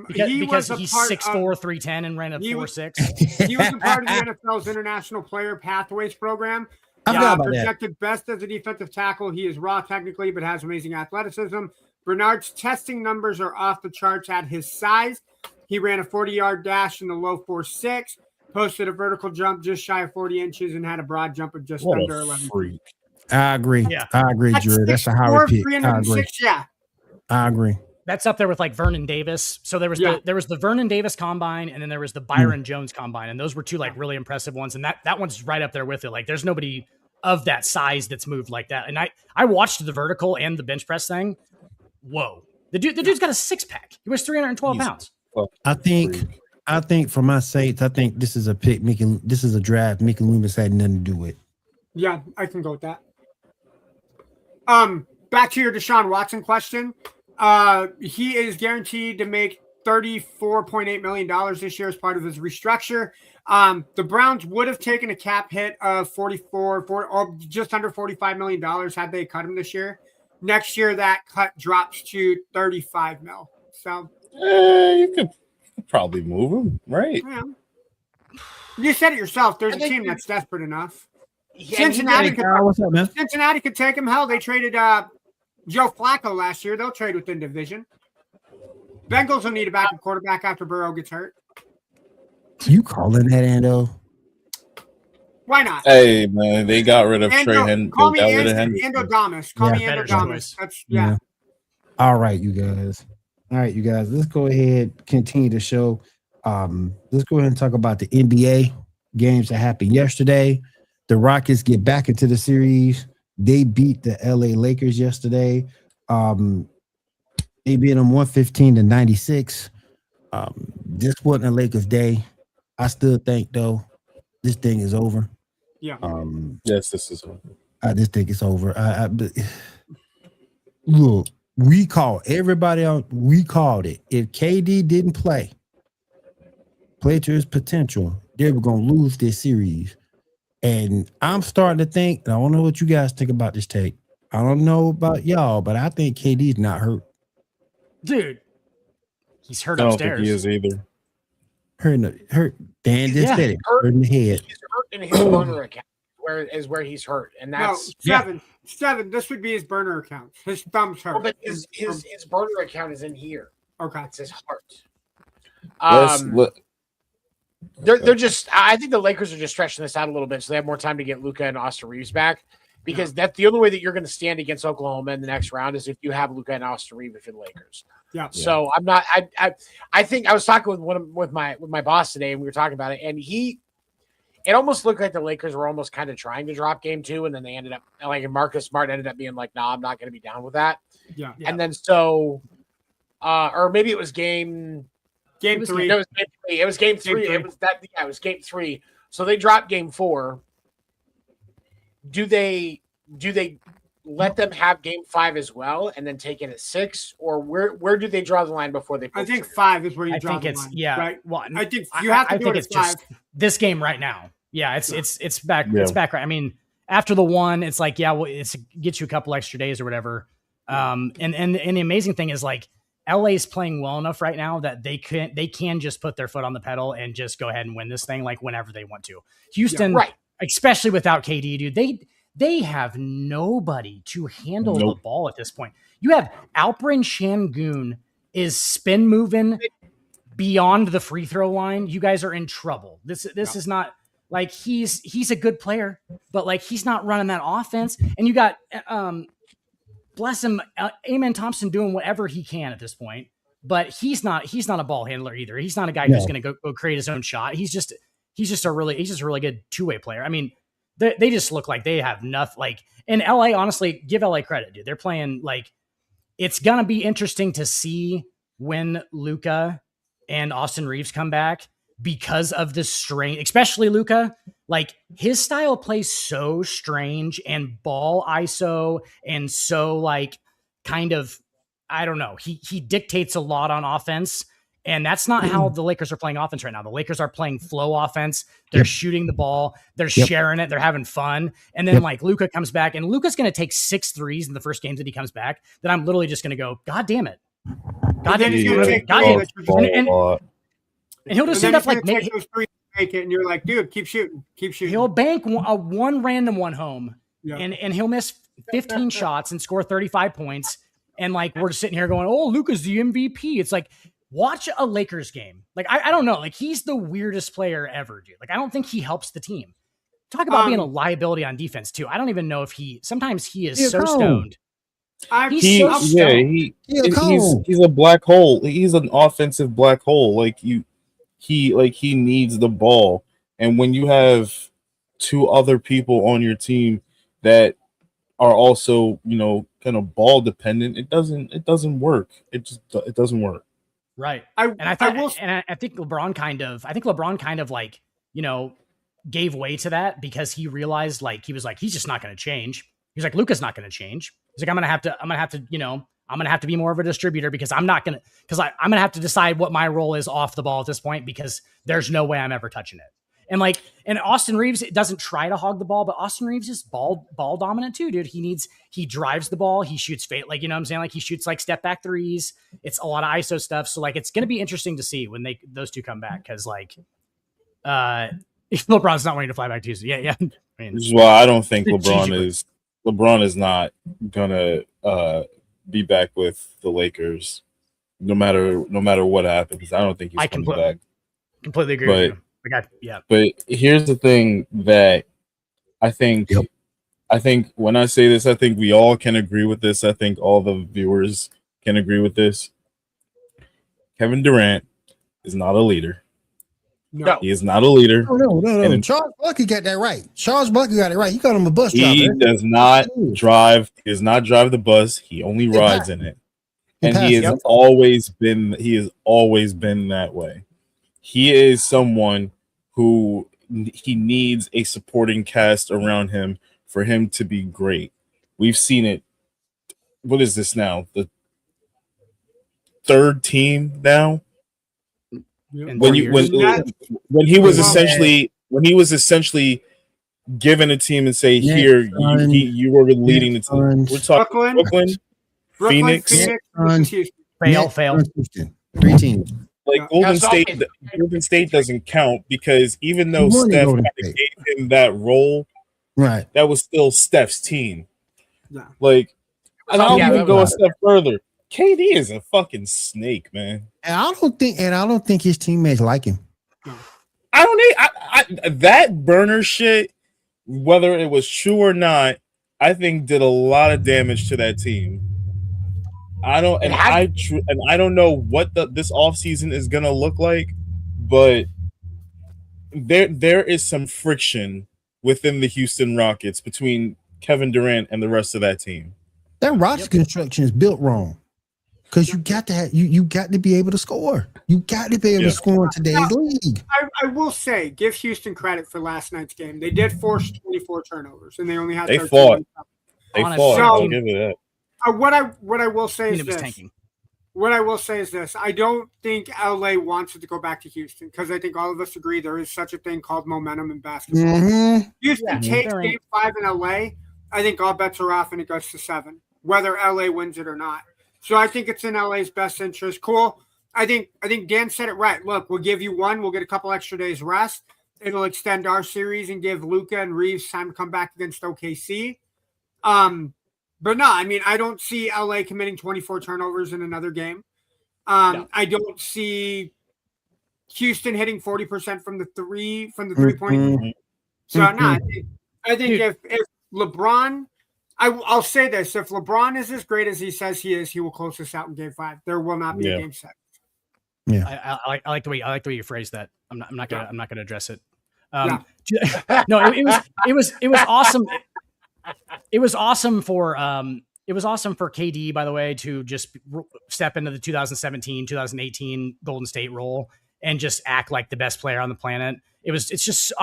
Because he's 6'4", 310 and ran a 4.6. He was a part of the NFL's International Player Pathways program. Projected best as a defensive tackle. He is raw technically, but has amazing athleticism. Bernard's testing numbers are off the charts at his size. He ran a 40-yard dash in the low 4.6, posted a vertical jump just shy of 40 inches, and had a broad jump of just under 11. Freak. I agree. Yeah. I agree, Drew. That's a Howard pick. I agree. Yeah. I agree. That's up there with like Vernon Davis. So there was the Vernon Davis combine, and then there was the Byron Jones combine, and those were two like really impressive ones. And that one's right up there with it. Like there's nobody of that size that's moved like that. And I watched the vertical and the bench press thing. Whoa, the dude's got a 6-pack. He was 312 pounds. I think for my sakes, I think this is a pick. This is a draft. Mickey Loomis had nothing to do with. Yeah, I can go with that. Back to your Deshaun Watson question. He is guaranteed to make $34.8 million this year as part of his restructure. The Browns would have taken a cap hit of just under $45 million had they cut him this year. Next year, that cut drops to $35 million. So you could probably move him, right? Yeah. You said it yourself. There's a team that's desperate enough. Cincinnati could take him. Hell, they traded Joe Flacco last year. They'll trade within division. Bengals will need a backup quarterback after Burrow gets hurt. You calling that, Ando? Why not? Hey, man, they got rid of Trey Hendrickson. Call me Ando-Damas. Call me Ando-Damas. Yeah. All right, you guys. Let's go ahead, continue the show. Let's go ahead and talk about the NBA games that happened yesterday. The Rockets get back into the series. They beat the LA Lakers yesterday. They beat them 115-96. This wasn't a Lakers day. I still think, though, this thing is over. Yeah. Yes, this is over. I just think it's over. Look, we called everybody on. We called it. If KD didn't play to his potential, they were going to lose this series. And I'm starting to think, and I don't know what you guys think about this take. I don't know about y'all, but I think KD's not hurt. Dude, he's hurt upstairs. I don't think he is either. Hurt. Dan just said it. Hurt in the head. He's hurt in his burner account. Where he's hurt, and that's seven. This would be his burner account. His thumb's hurt. Oh, but his burner account is in here. Okay, it's his heart. They're just. I think the Lakers are just stretching this out a little bit, so they have more time to get Luka and Austin Reeves back. Because that's the only way that you're going to stand against Oklahoma in the next round is if you have Luka and Austin Reeves if you're the Lakers. Yeah. So I'm not. I think I was talking with my boss today, and we were talking about it, and it almost looked like the Lakers were almost kind of trying to drop game 2, and then they ended up like Marcus Smart ended up being like, "No, I'm not going to be down with that." Yeah. And then so, or maybe it was game 3. It was game 3. It was game 3. So they dropped game 4. Do they let them have game 5 as well and then take it at 6, or where do they draw the line before they? I think 5 is where you draw the line. Yeah. Right? Well, I think you have to do it at 5. Just this game right now. Yeah, it's back. Yeah. It's back. I mean, after the 1, it's like it's gets you a couple extra days or whatever. And the amazing thing is like LA's playing well enough right now that they can just put their foot on the pedal and just go ahead and win this thing like whenever they want to. Houston, right. Especially without KD, dude, they have nobody to handle the ball at this point. You have Alperen Şengün is spin moving beyond the free throw line. You guys are in trouble. This is not like he's a good player, but like he's not running that offense. And you got bless him, Amen Thompson doing whatever he can at this point, but he's not a ball handler either. He's not a guy who's going to go create his own shot. He's just a really good two-way player. I mean, they just look like they have nothing. Like in LA, honestly, give LA credit, dude. They're playing like it's gonna be interesting to see when Luka and Austin Reeves come back because of the strain, especially Luka. Like his style plays so strange and ball ISO and so like kind of, I don't know. He dictates a lot on offense. And that's not how the Lakers are playing offense right now. The Lakers are playing flow offense. They're shooting the ball. They're sharing it. They're having fun. And then like Luka comes back and Luka's going to take 6 threes in the first games that he comes back. That I'm literally just going to go, God damn it. God damn it. God damn it. And he'll just end up like make it, and you're like, dude, keep shooting. He'll bank one random one home, and he'll miss 15 shots and score 35 points. And like we're sitting here going, oh, Luka's the MVP. It's like, watch a Lakers game. Like, I don't know. Like, he's the weirdest player ever, dude. Like, I don't think he helps the team. Talk about being a liability on defense, too. I don't even know if sometimes he is so stoned. He's a black hole. He's an offensive black hole. Like, he needs the ball. And when you have 2 other people on your team that are also, kind of ball dependent, it doesn't work. It doesn't work. Right. I think LeBron kind of like, gave way to that because he realized like, he was like, he's just not going to change. He's like, Luka's not going to change. He's like, I'm going to have to, I'm going to have to be more of a distributor because I'm going to have to decide what my role is off the ball at this point because there's no way I'm ever touching it. And Austin Reeves doesn't try to hog the ball, but Austin Reeves is ball dominant too, dude. He drives the ball. He shoots like, what I'm saying? Like he shoots like step back threes. It's a lot of ISO stuff. So like, it's going to be interesting to see when those two come back. Cause like, LeBron's not wanting to fly back to Houston. Yeah. I mean, this is why I don't think LeBron is not gonna be back with the Lakers no matter what happens. I don't think he's coming back. Completely agree with you. But here's the thing that I think when I say this, I think we all can agree with this. I think all the viewers can agree with this. Kevin Durant is not a leader. No, he is not a leader. No. And Charles Buckley got that right. Charles Buckley got it right. He called him a bus driver. He does not drive. He does not drive the bus. He only rides in it. And he has always been that way. He is someone who he needs a supporting cast around him for him to be great. We've seen it. What is this now? The 3rd team now. When he was essentially given a team and say, "Here, you were leading the team." We're talking Brooklyn, Phoenix. Fail. 3 teams. Like Golden State doesn't count because even though Steph gave him that role, right, that was still Steph's team. Yeah. Like, and I'll even go a step further. KD is a fucking snake, man. And I don't think his teammates like him. I don't need that burner shit, whether it was true or not, I think did a lot of damage to that team. I don't know what this offseason is gonna look like, but there is some friction within the Houston Rockets between Kevin Durant and the rest of that team. That roster construction is built wrong. Because you got to have you got to be able to score. You got to be able to score in today's league. I will say, give Houston credit for last night's game. They did force 24 turnovers, and they only had 13. They fought. I'll give it that. What I will say is this. What I will say is this. I don't think LA wants it to go back to Houston because I think all of us agree there is such a thing called momentum in basketball. Mm-hmm. Houston takes game 5 in LA. I think all bets are off and it goes to 7, whether LA wins it or not. So I think it's in LA's best interest. Cool. I think Dan said it right. Look, we'll give you 1. We'll get a couple extra days rest. It'll extend our series and give Luka and Reeves time to come back against OKC. But no, I mean, I don't see LA committing 24 turnovers in another game. No. I don't see Houston hitting 40% from the three-point. So no, I think if LeBron, I'll say this: if LeBron is as great as he says he is, he will close this out in Game 5. There will not be a Game 7. Yeah, I like the way you phrase that. I'm not gonna address it. No, it was awesome. It was awesome for KD, by the way, to just step into the 2017, 2018 Golden State role and just act like the best player on the planet. It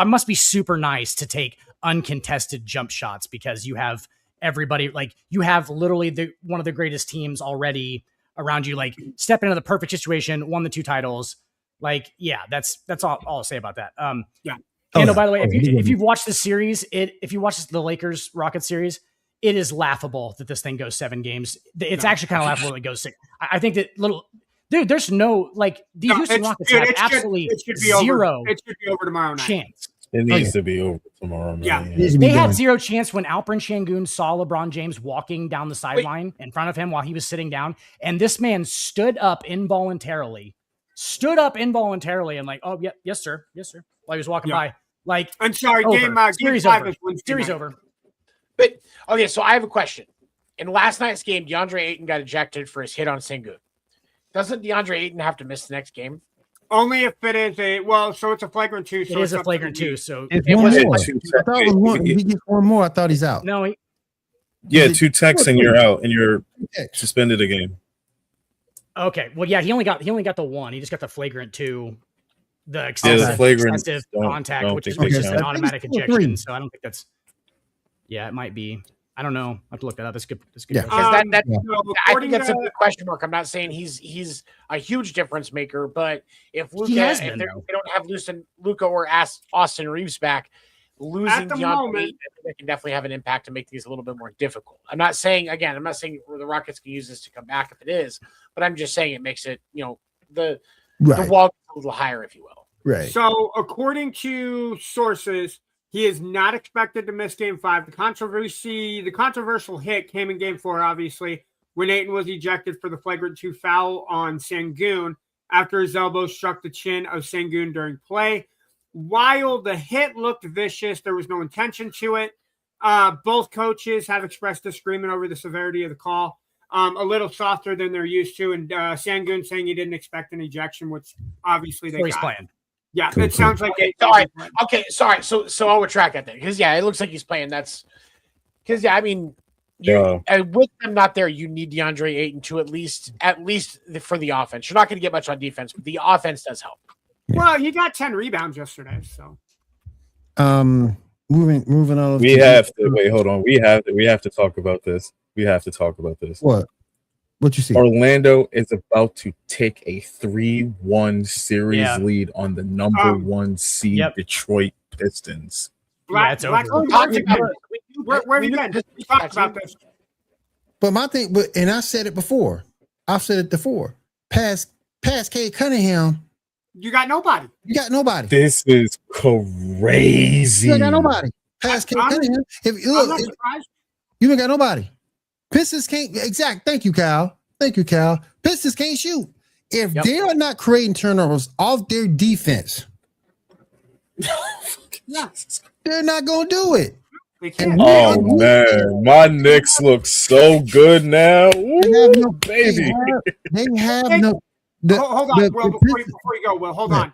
must be super nice to take uncontested jump shots because you have everybody, like you have literally one of the greatest teams already around you, like step into the perfect situation, won the 2 titles. Like, yeah, that's all I'll say about that. Yeah. And by the way, if you've watched this series, if you watch the Lakers Rockets series, it is laughable that this thing goes 7 games. It's actually kind of laughable that it goes 6. I think that there's no the Houston Rockets have absolutely zero. It should be over tomorrow night. Chance. It needs to be over tomorrow night. Yeah. They had zero chance when Alperen Şengün saw LeBron James walking down the sideline in front of him while he was sitting down, and this man stood up involuntarily and like, oh yeah, yes sir, while he was walking by. Like, I'm sorry, Game series 5 over. is Wednesday Series night. over. But okay, so I have a question. In last night's game, DeAndre Ayton got ejected for his hit on Sengun. Doesn't DeAndre Ayton have to miss the next game? Only if it is so it's a flagrant 2. So it is a flagrant 2. So it was I thought it was one. He gets one more. I thought he's out. No, 2 techs and you're out and you're suspended a game. Okay. Well, yeah, he only got the 1. He just got the flagrant 2. The excessive contact, which is just an automatic ejection. So I don't think that's. Yeah, it might be. I don't know. I have to look that up. That's good. Yeah. I think that's a big question mark. I'm not saying he's a huge difference maker, but if they don't have Luka or Austin Reeves back, losing DeAndre Ayton, they can definitely have an impact to make these a little bit more difficult. I'm not saying the Rockets can use this to come back if it is, but I'm just saying it makes it, the wall a little higher, if you will. Right. So according to sources, he is not expected to miss Game 5. The controversial hit came in Game 4, obviously, when Ayton was ejected for the flagrant 2 foul on Sengun after his elbow struck the chin of Sengun during play. While the hit looked vicious, there was no intention to it. Both coaches have expressed disagreement over the severity of the call. A little softer than they're used to, and Sengun saying he didn't expect an ejection, which obviously they got. Playing. Yeah, it sounds like sorry. So I'll retract that then, because it looks like he's playing. That's because I mean, and with them not there, you need DeAndre Ayton to at least for the offense. You're not going to get much on defense, but the offense does help. Well, he got 10 rebounds yesterday. So, moving on. We have to wait. Hold on. We have to talk about this. What? What you see? Orlando is about to take a 3-1 series lead on the number 1 seed Detroit Pistons. Where have you been? We talked about this. But my thing, and I said it before. I've said it before. Past Cade Cunningham, you got nobody. This is crazy. You ain't got nobody. Past Cade Cunningham. I'm not surprised. You ain't got nobody. Pistons can't Thank you, Cal. Pistons can't shoot. If they are not creating turnovers off their defense, they're not gonna do it. Oh man, my Knicks look so good now. Ooh, baby. They have hold on, Will, before you go, Will, hold on.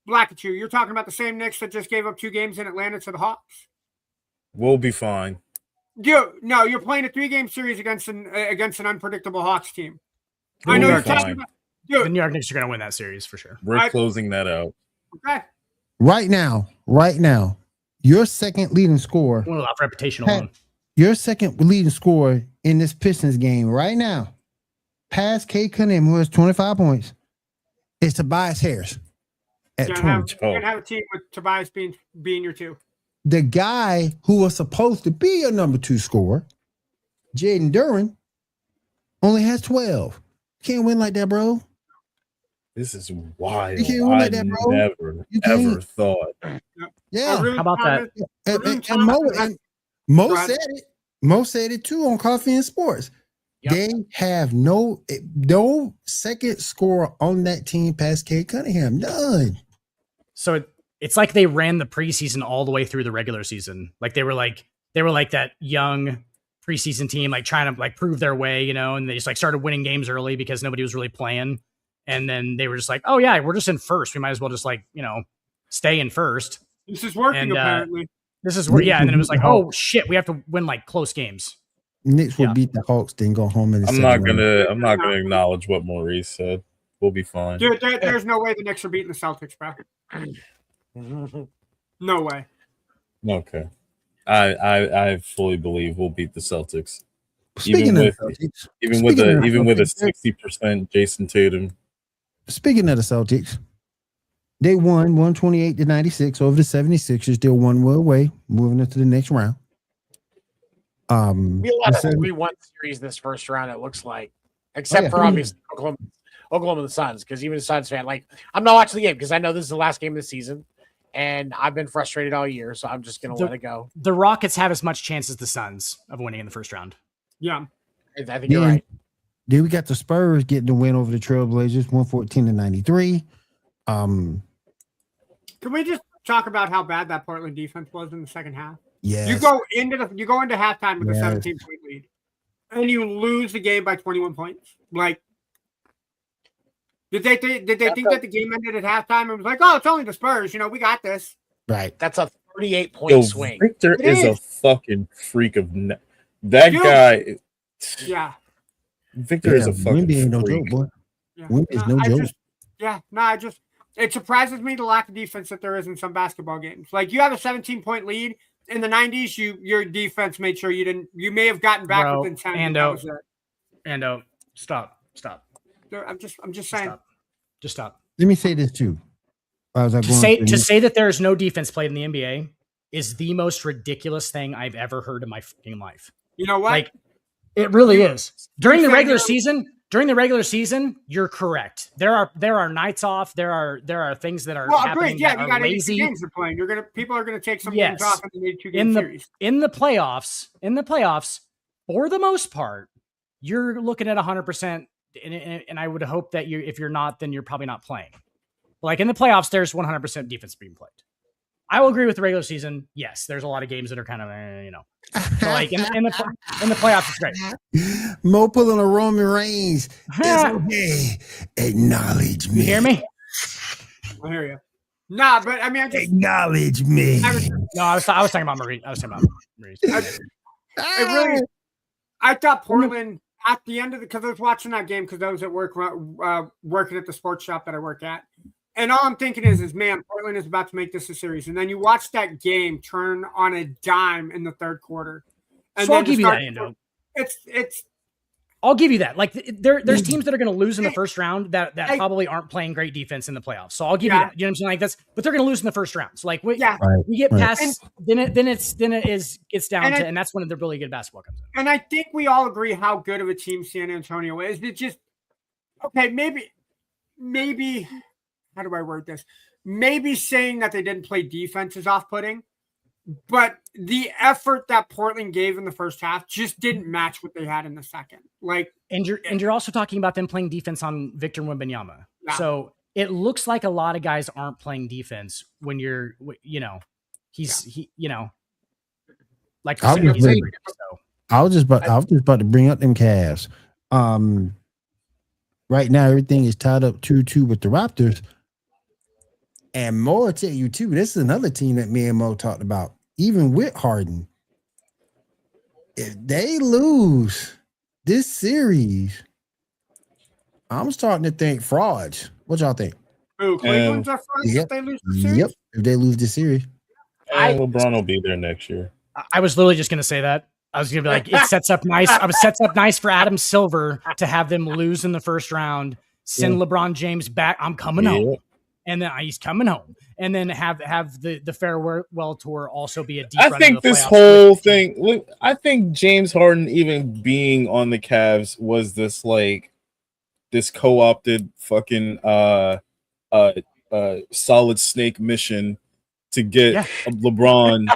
Blackachew, you're talking about the same Knicks that just gave up 2 games in Atlanta to the Hawks? We'll be fine. No, you're playing a 3-game series against an unpredictable Hawks team. I know you're talking about. The New York Knicks are going to win that series for sure. We're closing that out. Okay. Right now, your second leading scorer. Well, off reputation alone. Your second leading scorer in this Pistons game right now, past Cade Cunningham, who has 25 points, is Tobias Harris at 20. You can't have a team with Tobias being your 2. The guy who was supposed to be your number 2 scorer, Jaden Duren, only has 12. Can't win like that, bro. This is wild. You can't win like that, bro. Never, ever thought. Yeah. How about that? And Mo said it. Mo said it too on Coffee and Sports. Yep. They have no second scorer on that team past Cade Cunningham. None. So it's like they ran the preseason all the way through the regular season. Like they were like that young preseason team, like trying to like prove their way, and they just like started winning games early because nobody was really playing. And then they were just like, oh yeah, we're just in first. We might as well just like, stay in first. This is working apparently. This is where, yeah. And then it was like, oh shit, we have to win like close games. Knicks will beat the Hawks, then go home in the I'm not gonna acknowledge what Maurice said. We'll be fine. Dude, there's no way the Knicks are beating the Celtics, bro. No way. Okay. I fully believe we'll beat the Celtics. Speaking even with a 60% Jason Tatum. Speaking of the Celtics, they won 128-96 over the 76ers. They're 1-1 away, moving into the next round. We have a 3-1 series this first round, it looks like. Except for obviously Oklahoma and the Suns, because even the Suns fan, like, I'm not watching the game because I know this is the last game of the season, and I've been frustrated all year, so I'm just gonna let it go. The Rockets have as much chance as the Suns of winning in the first round. Yeah. I think you're right. Then we got the Spurs getting the win over the Trailblazers, 114-93. Can we just talk about how bad that Portland defense was in the second half? Yeah. You go into halftime with a 17-point lead, and you lose the game by 21 points. Like, did they think that the game ended at halftime and was like, oh, it's only the Spurs, we got this. Right. That's a 38-point swing. Victor is a fucking freak of that guy. Yeah. Victor is a fucking freak. Ain't no joke, boy. Wimby is no joke. It surprises me the lack of defense that there is in some basketball games. Like, you have a 17-point lead in the 90s. Your defense made sure you may have gotten back within 10. Ando, stop. I'm just saying. Just stop. Let me say this too. To say that there is no defense played in the NBA is the most ridiculous thing I've ever heard in my fucking life. You know what? Like, it really is. During the regular season, you're correct. There are nights off. There are things that are happening. Yeah, you got lazy games they're playing. People are going to take some games off and they need 2-game series. In the playoffs, for the most part, you're looking at 100%. And I would hope that if you're not, then you're probably not playing. Like in the playoffs, there's 100% defense being played. I will agree with the regular season. Yes, there's a lot of games that are kind of, So like in the playoffs, it's great. Mo pulling a Roman Reigns. It's okay. Acknowledge me. You hear me? I hear you. Nah, but I mean, acknowledge me. I was talking about Maurice. I thought Portland at the end of because I was watching that game because I was at work working at the sports shop that I work at. And all I'm thinking is, man, Portland is about to make this a series. And then you watch that game turn on a dime in the third quarter. And so I'll give you that, Ando. I'll give you that. Like there's teams that are going to lose in the first round that probably aren't playing great defense in the playoffs. So I'll give you that. You know what I'm saying? Like but they're going to lose in the first round. So like we get past, then it gets down to, and that's when the really good basketball comes in. And I think we all agree how good of a team San Antonio is. It just maybe. How do I word this? Maybe saying that they didn't play defense is off-putting, but the effort that Portland gave in the first half just didn't match what they had in the second. And you're also talking about them playing defense on Victor Wembanyama. Yeah. So it looks like a lot of guys aren't playing defense when like I was just about to bring up them Cavs. Right now everything is tied up 2-2 with the Raptors. And Mo will tell you too, this is another team that me and Mo talked about. Even with Harden, if they lose this series, I'm starting to think frauds. What y'all think? Cleveland's a fraud if they lose the series? Yep, if they lose this series. LeBron will be there next year. I was literally just going to say that. I was going to be like, it sets up nice for Adam Silver to have them lose in the first round, send LeBron James back. I'm coming home. And then he's coming home, and then have the farewell tour also be a deep. I think this whole thing. Look, I think James Harden even being on the Cavs was this co-opted fucking solid snake mission to get LeBron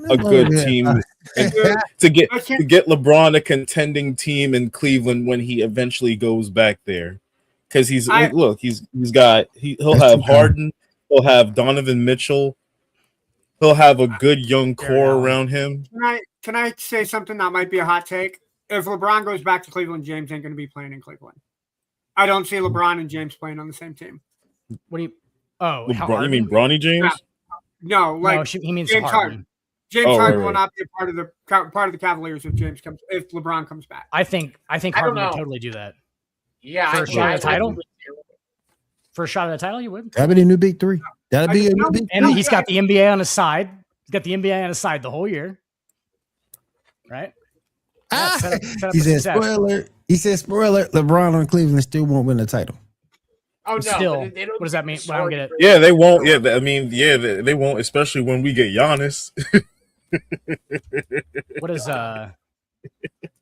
a good team And to get LeBron a contending team in Cleveland when he eventually goes back there, because he'll have Harden, he'll have Donovan Mitchell, he'll have a good young core around him. Can I say something that might be a hot take? If LeBron goes back to Cleveland, James ain't going to be playing in Cleveland. I don't see LeBron and James playing on the same team. What do you? Oh, you mean Bronny James? No, he means James Harden. James Harden will not be a part of the Cavaliers if LeBron comes back. I think Harden would totally do that. Yeah, for a shot at the title. For a shot at the title, you would. That'd be the new big three. That'd be a new big. And he's got the NBA on his side. He's got the NBA on his side the whole year, right? Yeah, set up he said, "Spoiler." He said, "Spoiler." LeBron on Cleveland still won't win the title. Oh no! Still, what does that mean? Well, I don't get it. Yeah, they won't. Yeah, I mean, they won't, especially when we get Giannis. What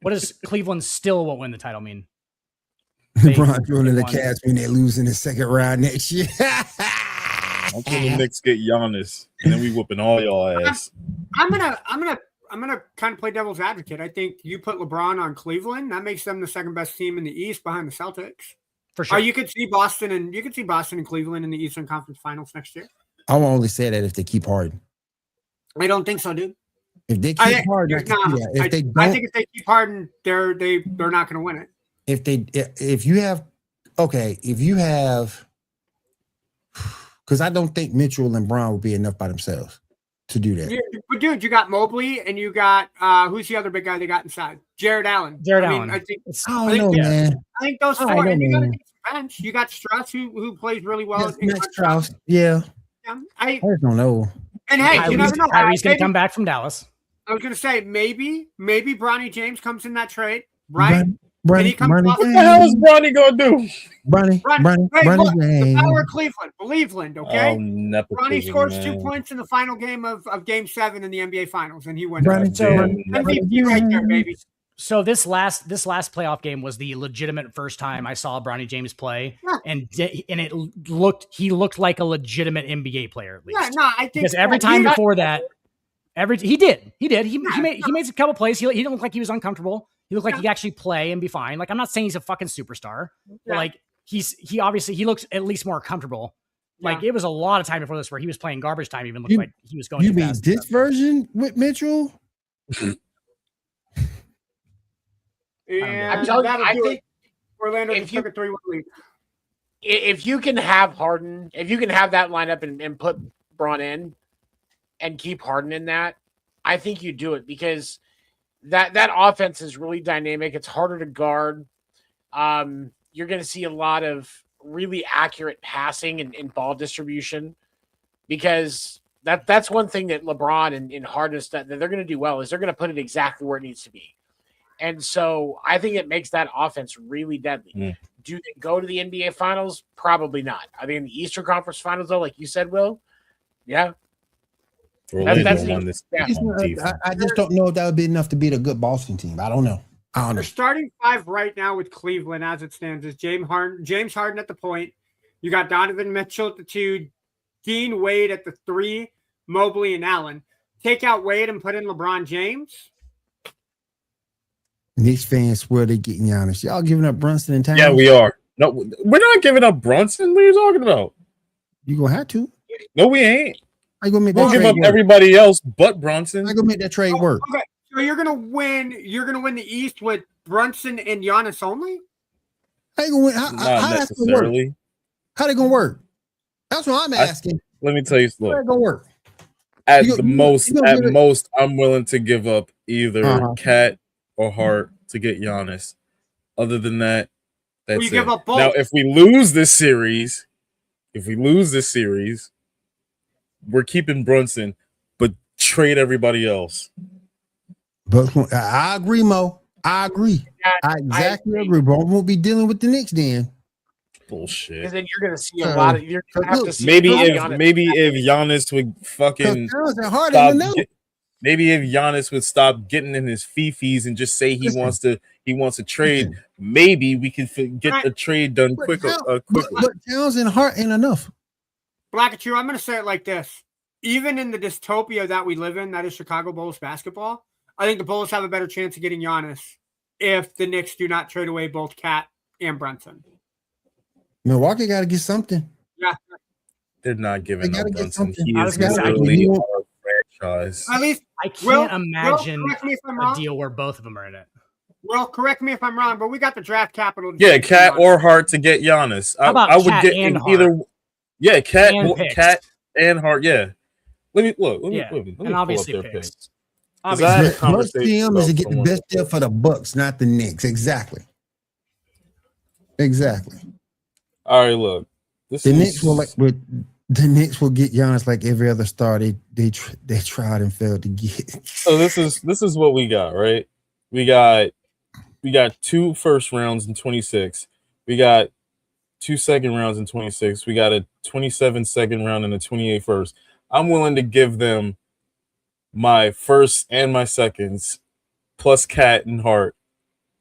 does Cleveland still won't win the title mean? LeBron joining the Cavs when they lose in the second round next year. Until the Knicks get Giannis, and then we whooping all y'all ass. I'm gonna kind of play devil's advocate. I think you put LeBron on Cleveland, that makes them the second best team in the East behind the Celtics. For sure. You could see Boston and Cleveland in the Eastern Conference Finals next year. I will only say that if they keep Harden. I don't think so, dude. If they keep Harden, I think if they keep Harden, they're not going to win it. If you have, because I don't think Mitchell and Brown would be enough by themselves to do that. Yeah, but dude, you got Mobley and you got who's the other big guy they got inside? Jared Allen. Man. I think those four. And you got a decent bench. You got Strauss who plays really well. Yes, Strauss. Yeah. I don't know. And hey, you never know. Kyrie's going to come back from Dallas. I was going to say maybe Bronny James comes in that trade, right? What the hell is Bronny going to do? Bronny the power of Cleveland, okay? Oh, Bronny scores 2 points in the final game of Game 7 in the NBA Finals, and he wins. MVP right there, baby. So this last playoff game was the legitimate first time I saw Bronny James play, and he looked like a legitimate NBA player at least. Yeah, no, I think because every time before that, he did. He made a couple plays. He didn't look like he was uncomfortable. He looked like he could actually play and be fine. Like, I'm not saying he's a fucking superstar, but like he looks at least more comfortable. Like, it was a lot of time before this where he was playing garbage time, even looked like he was going. You mean this version with Mitchell? Yeah, I'm telling you, I think Orlando just took a 3-1 lead. If you can have Harden, if you can have that lineup and put Braun in and keep Harden in that, I think you do it because that offense is really dynamic. It's harder to guard. You're going to see a lot of really accurate passing and ball distribution because that's one thing that LeBron and Harden that they're going to do well is they're going to put it exactly where it needs to be. And so I think it makes that offense really deadly. Do they go to the NBA Finals? Probably not. Are they in the Eastern Conference Finals, though, like you said, Will? Yeah. I just don't know if that would be enough to beat a good Boston team. I don't know. The starting five right now with Cleveland as it stands is James Harden at the point. You got Donovan Mitchell at the 2, Dean Wade at the 3, Mobley and Allen. Take out Wade and put in LeBron James. Knicks fans swear they're getting Giannis. Y'all giving up Brunson and Towns? Yeah, we are. No, we're not giving up Brunson. What are you talking about? You gonna have to. No, we ain't. We'll give up everybody else but Brunson. I gonna make that trade work. Okay, so you're gonna win the East with Brunson and Giannis only. How you gonna win? How that's gonna work? How they gonna work? That's what I'm asking. Let me tell you, how they gonna work? At most, I'm willing to give up either Cat or Hart to get Giannis. Other than that, that's it. Give up both. Now, if we lose this series, we're keeping Brunson, but trade everybody else. But I agree, Mo. I agree. I exactly agree. But I won't be dealing with the Knicks then. Bullshit. Because then you're going to see a lot of. You're going to have to see maybe if Giannis would fucking maybe if Giannis would stop getting in his fifis and just say he wants to trade, maybe we could get a trade done quicker. But Towns and Hart ain't enough. Black and True, I'm going to say it like this. Even in the dystopia that we live in, that is Chicago Bulls basketball, I think the Bulls have a better chance of getting Giannis if the Knicks do not trade away both Cat and Brunson. Milwaukee got to get something. Yeah. They're not giving up Brunson. He I is was gonna say, literally our franchise. At least I can't imagine correct me if I'm a wrong. deal where both of them are in it. Well, correct me if I'm wrong, but we got the draft capital. To Yeah, get Cat Giannis. or Hart to get Giannis. How about I would Cat get and either. Hart? Yeah, Cat And and Hart. Yeah. Let me Yeah, and and obviously pull up their picks. picks. 'Cause I had a Most conversation GM is to about get the someone- best deal for the Bucks, not the Knicks. Exactly. All right, look. The Knicks will get Giannis like every other star they tried and failed to get. So this is what we got, right? We got 2 first rounds in 26. We got 2 second rounds in 26. We got a 27 second round and a 28 first. I'm willing to give them my first and my seconds plus Cat and Hart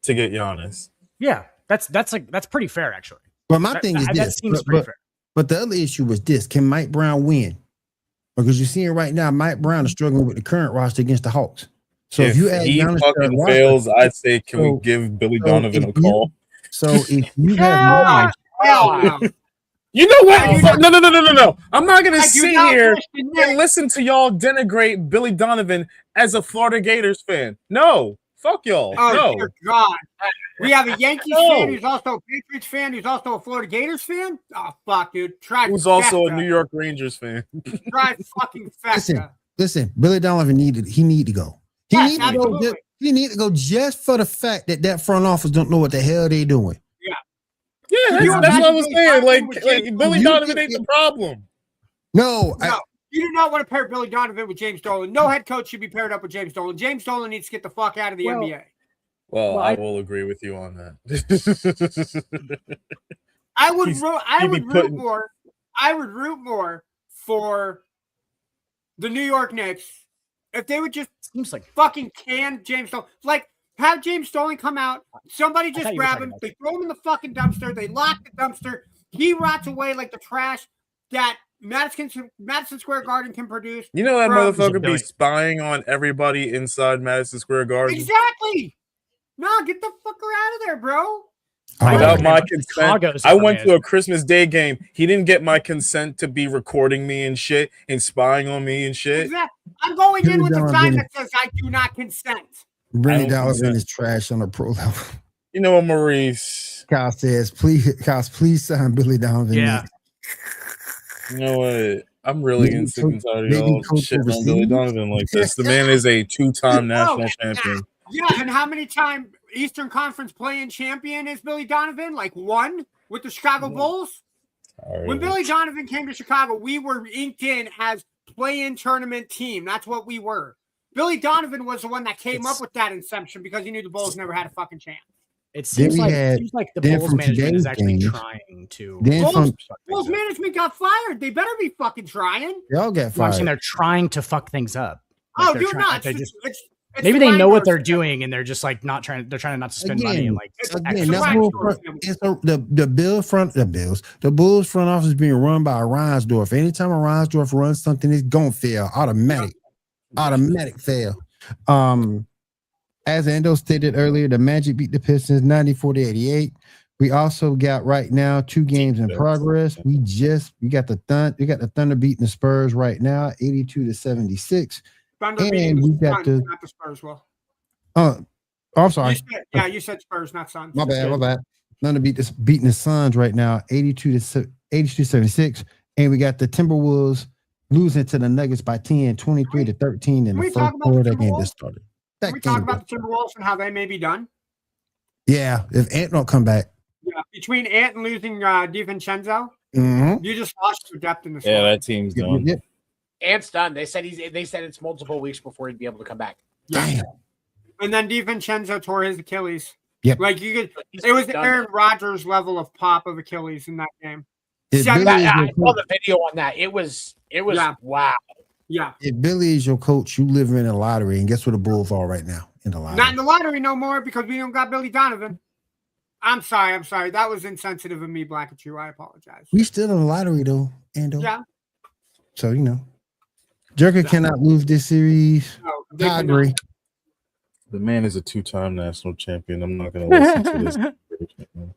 to get Giannis. Yeah, that's pretty fair actually. But my thing is that this. seems pretty fair. But the other issue was this: can Mike Brown win? Because you're seeing right now, Mike Brown is struggling with the current roster against the Hawks. So if you add he Giannis to fucking the roster, fails, I'd say, can so- we give Billy so Donovan a if you- call? So if you have Hell no. You know what? I do not- No. I'm not gonna I do sit not here wish the Knicks- and listen to y'all denigrate Billy Donovan as a Florida Gators fan. No, fuck y'all. Oh, no. dear God. We have a Yankees No. fan who's also a Patriots fan who's also a Florida Gators fan. Oh, fuck, dude. Try Who's also a Festa. New York Rangers fan. Try fucking Festa. listen, Billy Donovan need to go. Yes, Need to go. absolutely. He need to go just for the fact that front office don't know what the hell they doing. Yeah, You that's what I was imagine saying. Billy Donovan with Like James Billy You Donovan think- ain't the problem. No, No, you do not want to pair Billy Donovan with James Dolan. No head coach should be paired up with James Dolan. James Dolan needs to get the fuck out of the Well, NBA. Well, Well, I I- will agree with you on that. I would He's- root more. I would root more for the New York Knicks if they would just Seems like fucking can James Dolan. Like, have James Dolan come out, somebody just thought you were grab talking him, about- they throw him in the fucking dumpster, they lock the dumpster, he rots away like the trash that Madison Square Garden can produce. You know that Bro, motherfucker be Billy. spying on everybody inside Madison Square Garden Exactly. No, get the fucker out of there, bro. without Okay, my but consent. Chicago's I went to a manager. Christmas Day game. He didn't get my consent to be recording me and shit and spying on me and shit. Exactly. I'm going in with the Donovan. sign that says I do not consent. Brandon I don't Donovan consent. is trash on the pro level. You know what, Maurice? Kyle says, please sign Billy Donovan. Yeah. next." You know what? I'm really Maybe sick and tired of maybe y'all coach shitting on Billy overseas? Donovan like this. The man is a 2-time national champion. Yeah, and how many time Eastern Conference play-in champion is Billy Donovan? Like 1 with the Chicago Bulls? All right. When Billy Donovan came to Chicago, we were inked in as play-in tournament team. That's what we were. Billy Donovan was the one that came up with that inception because he knew the Bulls never had a fucking chance. It seems like the then Bulls from management is today's actually games- trying to. Then from Bulls management got fired. They better be fucking trying. y'all get I'm saying fired. they're trying to fuck things up. Oh, they're dude, trying- no. like, they're It's just- it's maybe the they know what Rangers. they're doing and they're just like not trying. They're trying not to spend money and like. Again, extra that Right. Bull front, the Bulls front office is being run by a Reinsdorf. Anytime a Reinsdorf runs something, it's gonna fail. Automatic fail. As Endo stated earlier, the Magic beat the Pistons 94-88. We also got right now 2 games in progress. We got the Thunder beating the Spurs right now, 82-76. Thunder And beating we the got Suns, the- not the Spurs. Well, I'm sorry. you said Spurs, not Suns. My bad. Thunder beating the Suns right now, 82-76. And we got the Timberwolves losing to the Nuggets by 10, 23-13 in Can the we first talk about quarter the of that game Timberwolves? just started. Can we talk about the Timberwolves and how they may be done? Yeah, if Ant don't come back. Yeah, between Ant and losing DiVincenzo, Mm-hmm. you just lost your depth in the squad. Yeah, that team's done. Yep. Ant's done. They said it's multiple weeks before he'd be able to come back. Damn. And then DiVincenzo tore his Achilles. Yep. Like you could, He's it was the done. Aaron Rodgers level of pop of Achilles in that game. If Seven- Billy, is I your saw coach, the video on that. It was Yeah. wow. Yeah, if Billy is your coach, you live in a lottery, and guess where the Bulls are right now in the lottery? not in the lottery no more because we don't got Billy Donovan. I'm sorry. That was insensitive of me, Black and you. I apologize. We still in the lottery though, Ando. Yeah, So Jerker cannot lose this series. no, they I cannot. agree. The man is a 2-time national champion. I'm not going to listen to this.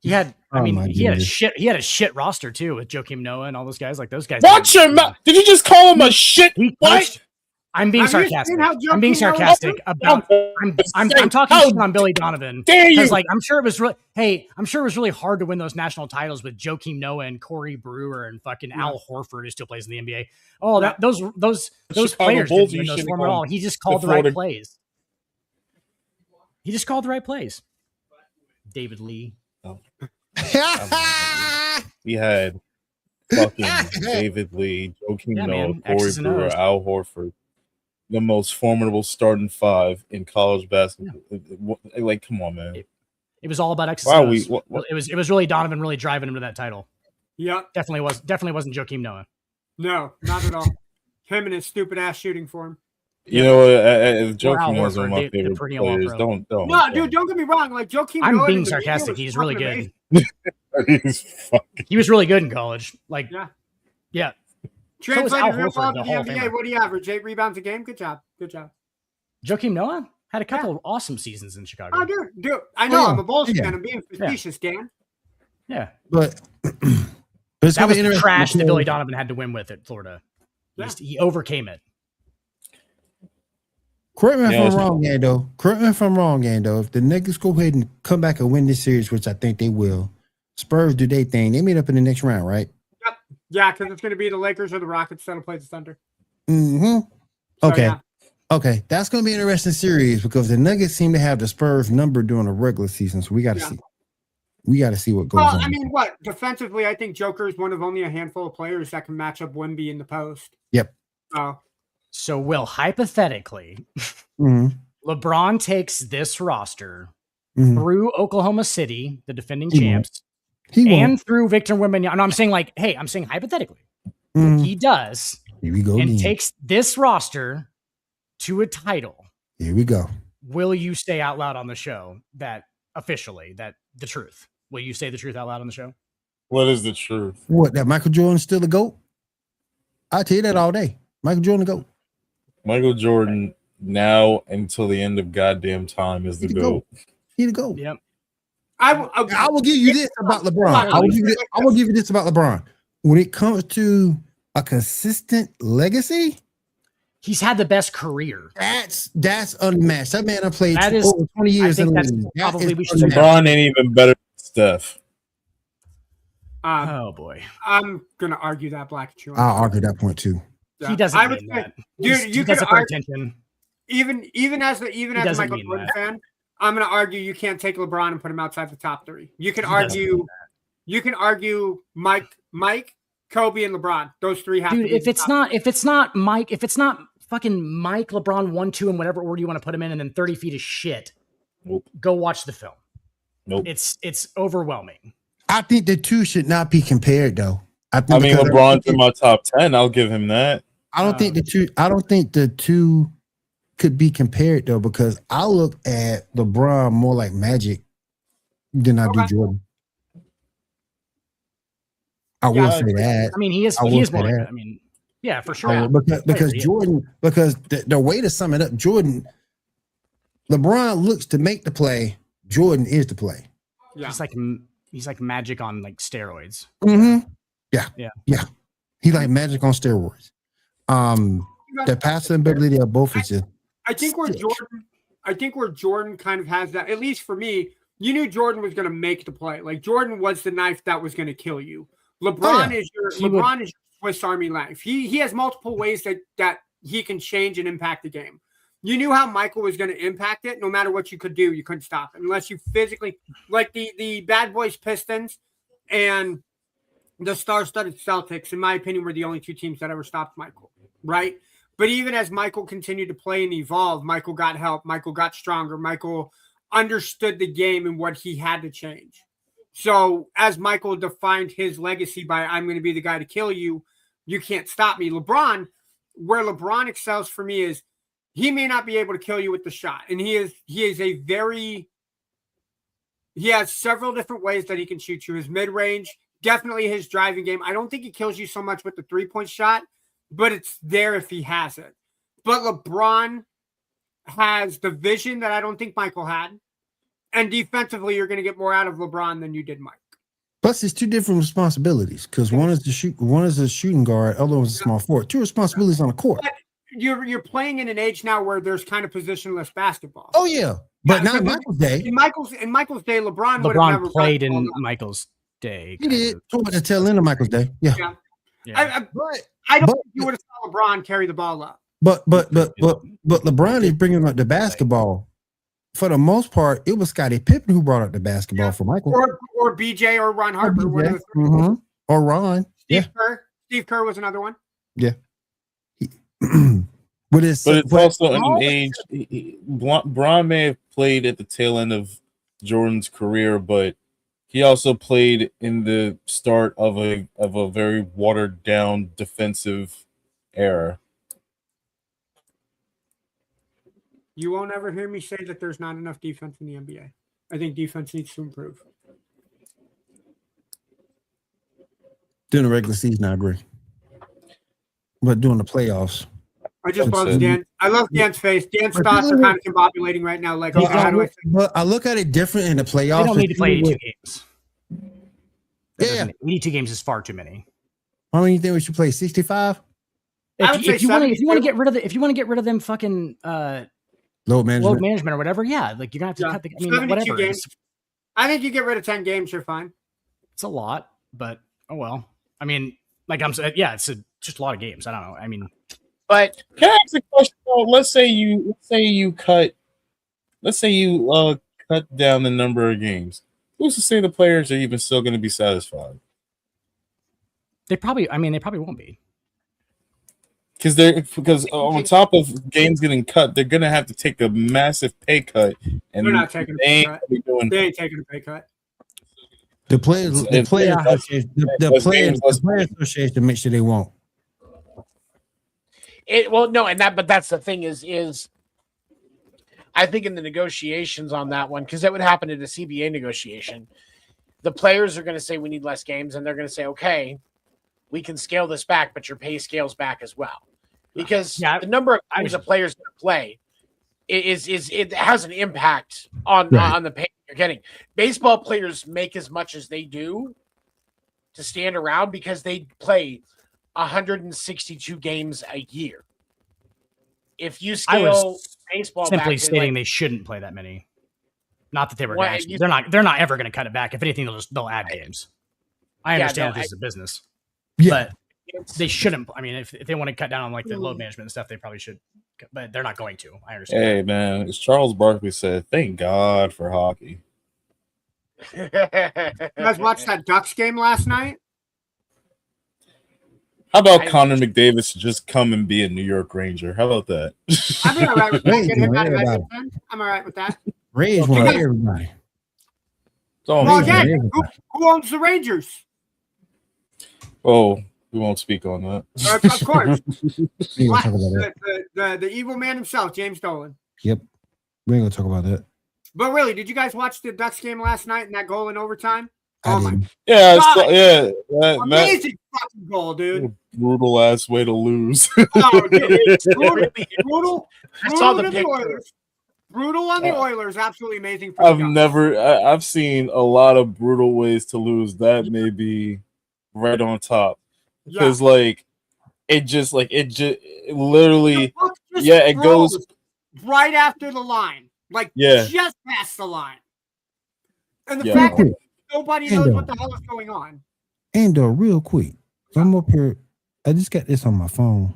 He had, Oh my he had a goodness. shit roster too with Joakim Noah and all those guys. Like those guys. Watch your mouth. Did you just call him a shit? He What? coached. I'm being Have you sarcastic. seen how I'm being Joakim Noah- sarcastic about. I'm talking shit on Billy Donovan dare you? because like I'm sure it was really hard to win those national titles with Joakim Noah and Corey Brewer and fucking Al Horford, who still plays in the NBA. Oh, that those Chicago players Bulls, didn't win you those shouldn't for him at call all. He just called the Florida- right plays. He just called the right plays. David Lee. He had fucking David Lee, Joakim Yeah, Noah, man. Corey X's and Brewer, O's. Al Horford, the most formidable starting five in college basketball. Like, come on, man. It was all about X's Why and are we- O's. what- It was really Donovan really driving him to that title. Yeah. Definitely wasn't Joakim Noah. No, not at all. Him and his stupid ass shooting form. You know, Or Joakim Al Noah's one of Horford, my the favorite perennial players. All-Pro. Don't. No, dude, don't get me wrong. Like Joakim I'm Noah being in the media sarcastic. was He's really fucking good. amazing. He's fucking. He was really good in college. Like, Yeah. yeah. Translated Al real Horford, well the to Hall the of NBA. Famer. What do you average? 8 rebounds a game? Good job. Good job. Joakim Noah had a couple of awesome seasons in Chicago. Oh, dude. I know. Yeah. I'm a Bulls Yeah. fan. I'm being facetious, Dan. Yeah. But it's That gonna was be the interesting trash that because- Billy Donovan had to win with at Florida. Yeah. He overcame it. Correct me if Yeah, I'm it's- wrong, Gando. Correct me if I'm wrong, Gando. If the niggas go ahead and come back and win this series, which I think they will, Spurs do their thing. They meet up in the next round, right? Yeah, because it's going to be the Lakers or the Rockets that'll play the Thunder. Mm-hmm. So, Okay. yeah. Okay. That's going to be an interesting series because the Nuggets seem to have the Spurs number during the regular season. So we got to Yeah. see. We got to see what goes Well, on. I mean, what? Defensively, I think Joker is one of only a handful of players that can match up Wemby in the post. Yep. Oh, So, Will, hypothetically, Mhm. LeBron takes this roster Mhm. through Oklahoma City, the defending He champs, He won't. and through Victor Wembanyama. No, I'm saying I'm saying hypothetically, Mhm. he does Here we go and again. takes this roster to a title. Here we go. Will you say out loud on the show that the truth? Will you say the truth out loud on the show? What is the truth? What, that Michael Jordan's still the GOAT? I tell you that all day. Michael Jordan the GOAT. Michael Jordan now until the end of goddamn time is the He the GOAT. He the GOAT. Yep. I will give you this about LeBron. I will give you this about LeBron. When it comes to a consistent legacy, He's had the best career. that's unmatched. That man, I played That is- over 20 years I think in the that's league. That probably is we should say unmatched. LeBron ain't even better than Steph. Oh boy, I'm going to argue that Black and Chew. I'll argue that point too. Yeah. he doesn't I would mean say, that. dude, He you does could it for argue, attention. even as a doesn't Michael mean Jordan that. fan, I'm going to argue you can't take LeBron and put him outside the top 3. You can He doesn't argue mean you can argue Mike, Kobe, and LeBron. Those 3 have Dude, to be if the it's top not fucking Mike, LeBron 1, 2, and whatever order you want to put him in, and then 30 feet of shit, Nope. go watch the film. Nope. It's overwhelming. I think the two should not be compared, though. I mean, because LeBron's in my top 10. I'll give him that. I don't think the two could be compared though, because I look at LeBron more like Magic than I do Okay. Jordan. I will say that. I mean, he is I will more say like that. that. I mean, yeah, for sure. Because Yeah. Jordan, because the way to sum it up, LeBron looks to make the play. Jordan is the play. Yeah. He's like Magic on like steroids. Mm-hmm. Yeah. Yeah. He like Magic on steroids. The passing ability of both is just I think where Jordan kind of has that, at least for me, you knew Jordan was going to make the play. Like Jordan was the knife that was going to kill you. LeBron is your Swiss Army knife. He has multiple ways that he can change and impact the game. You knew how Michael was going to impact it. No matter what you could do, you couldn't stop it unless you physically, like the Bad Boys Pistons and the star-studded Celtics, in my opinion, were the only 2 teams that ever stopped Michael, right? But even as Michael continued to play and evolve, Michael got help. Michael got stronger. Michael understood the game and what he had to change. So as Michael defined his legacy by, I'm going to be the guy to kill you, you can't stop me. LeBron, where LeBron excels for me is he may not be able to kill you with the shot. And he has several different ways that he can shoot you. His mid-range, definitely his driving game. I don't think he kills you so much with the 3-point shot, but it's there if he has it. But LeBron has the vision that I don't think Michael had. And defensively, you're going to get more out of LeBron than you did Mike. Plus, it's two different responsibilities because one is a shooting guard, other one's a small forward. Two responsibilities on the court. But you're playing in an age now where there's kind of positionless basketball. Oh yeah, but not Michael's day. In Michael's day, LeBron would have never played in Michael's day. He did toward the tail end of Michael's day. Yeah. I don't think you would have saw LeBron carry the ball up. But LeBron is bringing up the basketball. For the most part, it was Scottie Pippen who brought up the basketball for Michael, or BJ or Ron Harper, or Ron. Steve Kerr was another one. Yeah. But it's also an age. Bron may have played at the tail end of Jordan's career, but he also played in the start of a very watered down defensive era. You won't ever hear me say that there's not enough defense in the NBA. I think defense needs to improve. During the regular season, I agree. But during the playoffs, I just love Dan. I love Dan's face. Dan's thoughts are kind of combobulating right now. Like, okay, how do I say? But I look at it different in the playoffs. They don't need to play 82 games. Yeah, 82 games is far too many. How many do you think we should play? 65? If you want to get rid of them fucking load management or whatever, like you're gonna have to cut the. I mean, whatever. Games. I think you get rid of 10 games, you're fine. It's a lot, but oh well. I mean, like I'm saying, yeah, it's just a lot of games. I don't know. I mean, but can I ask a question? Let's say you cut down the number of games. Who's to say the players are even still going to be satisfied? They probably won't be. Because on top of games getting cut, they're going to have to take a massive pay cut, and they're not taking a pay cut. They ain't taking a pay cut. The players association make sure they won't. But that's the thing is I think in the negotiations on that one, because that would happen in a CBA negotiation, the players are going to say we need less games, and they're going to say, okay, we can scale this back, but your pay scales back as well. Because the number of times a player's going to play it has an impact on the pay you're getting. Baseball players make as much as they do to stand around because they play 162 games a year. If you scale baseball simply back, stating they shouldn't play that many. Not that they were actually, they're not ever going to cut it back. If anything, they'll add games. I understand this is a business. But they shouldn't. I mean, if they want to cut down on like the load management and stuff, they probably should, but they're not going to. I understand. Hey, man, as Charles Barkley said, thank God for hockey. You guys watched that Ducks game last night? How about Connor McDavid just come and be a New York Ranger? How about that? I'd be all right with that. Get him out of Edmonton. I'm all right with that. Rays want everybody. Well, again, who owns the Rangers? Oh, we won't speak on that. Of course. The evil man himself, James Dolan. Yep. We ain't going to talk about that. But really, did you guys watch the Ducks game last night and that goal in overtime? Amazing fucking goal, dude. Brutal ass way to lose. Brutal. I saw the picture. Brutal on the Oilers, absolutely amazing. I've seen a lot of brutal ways to lose. That may be right on top because it goes right after the line, just past the line, and the fact that nobody knows what the hell is going on. And real quick, I'm up here. I just got this on my phone.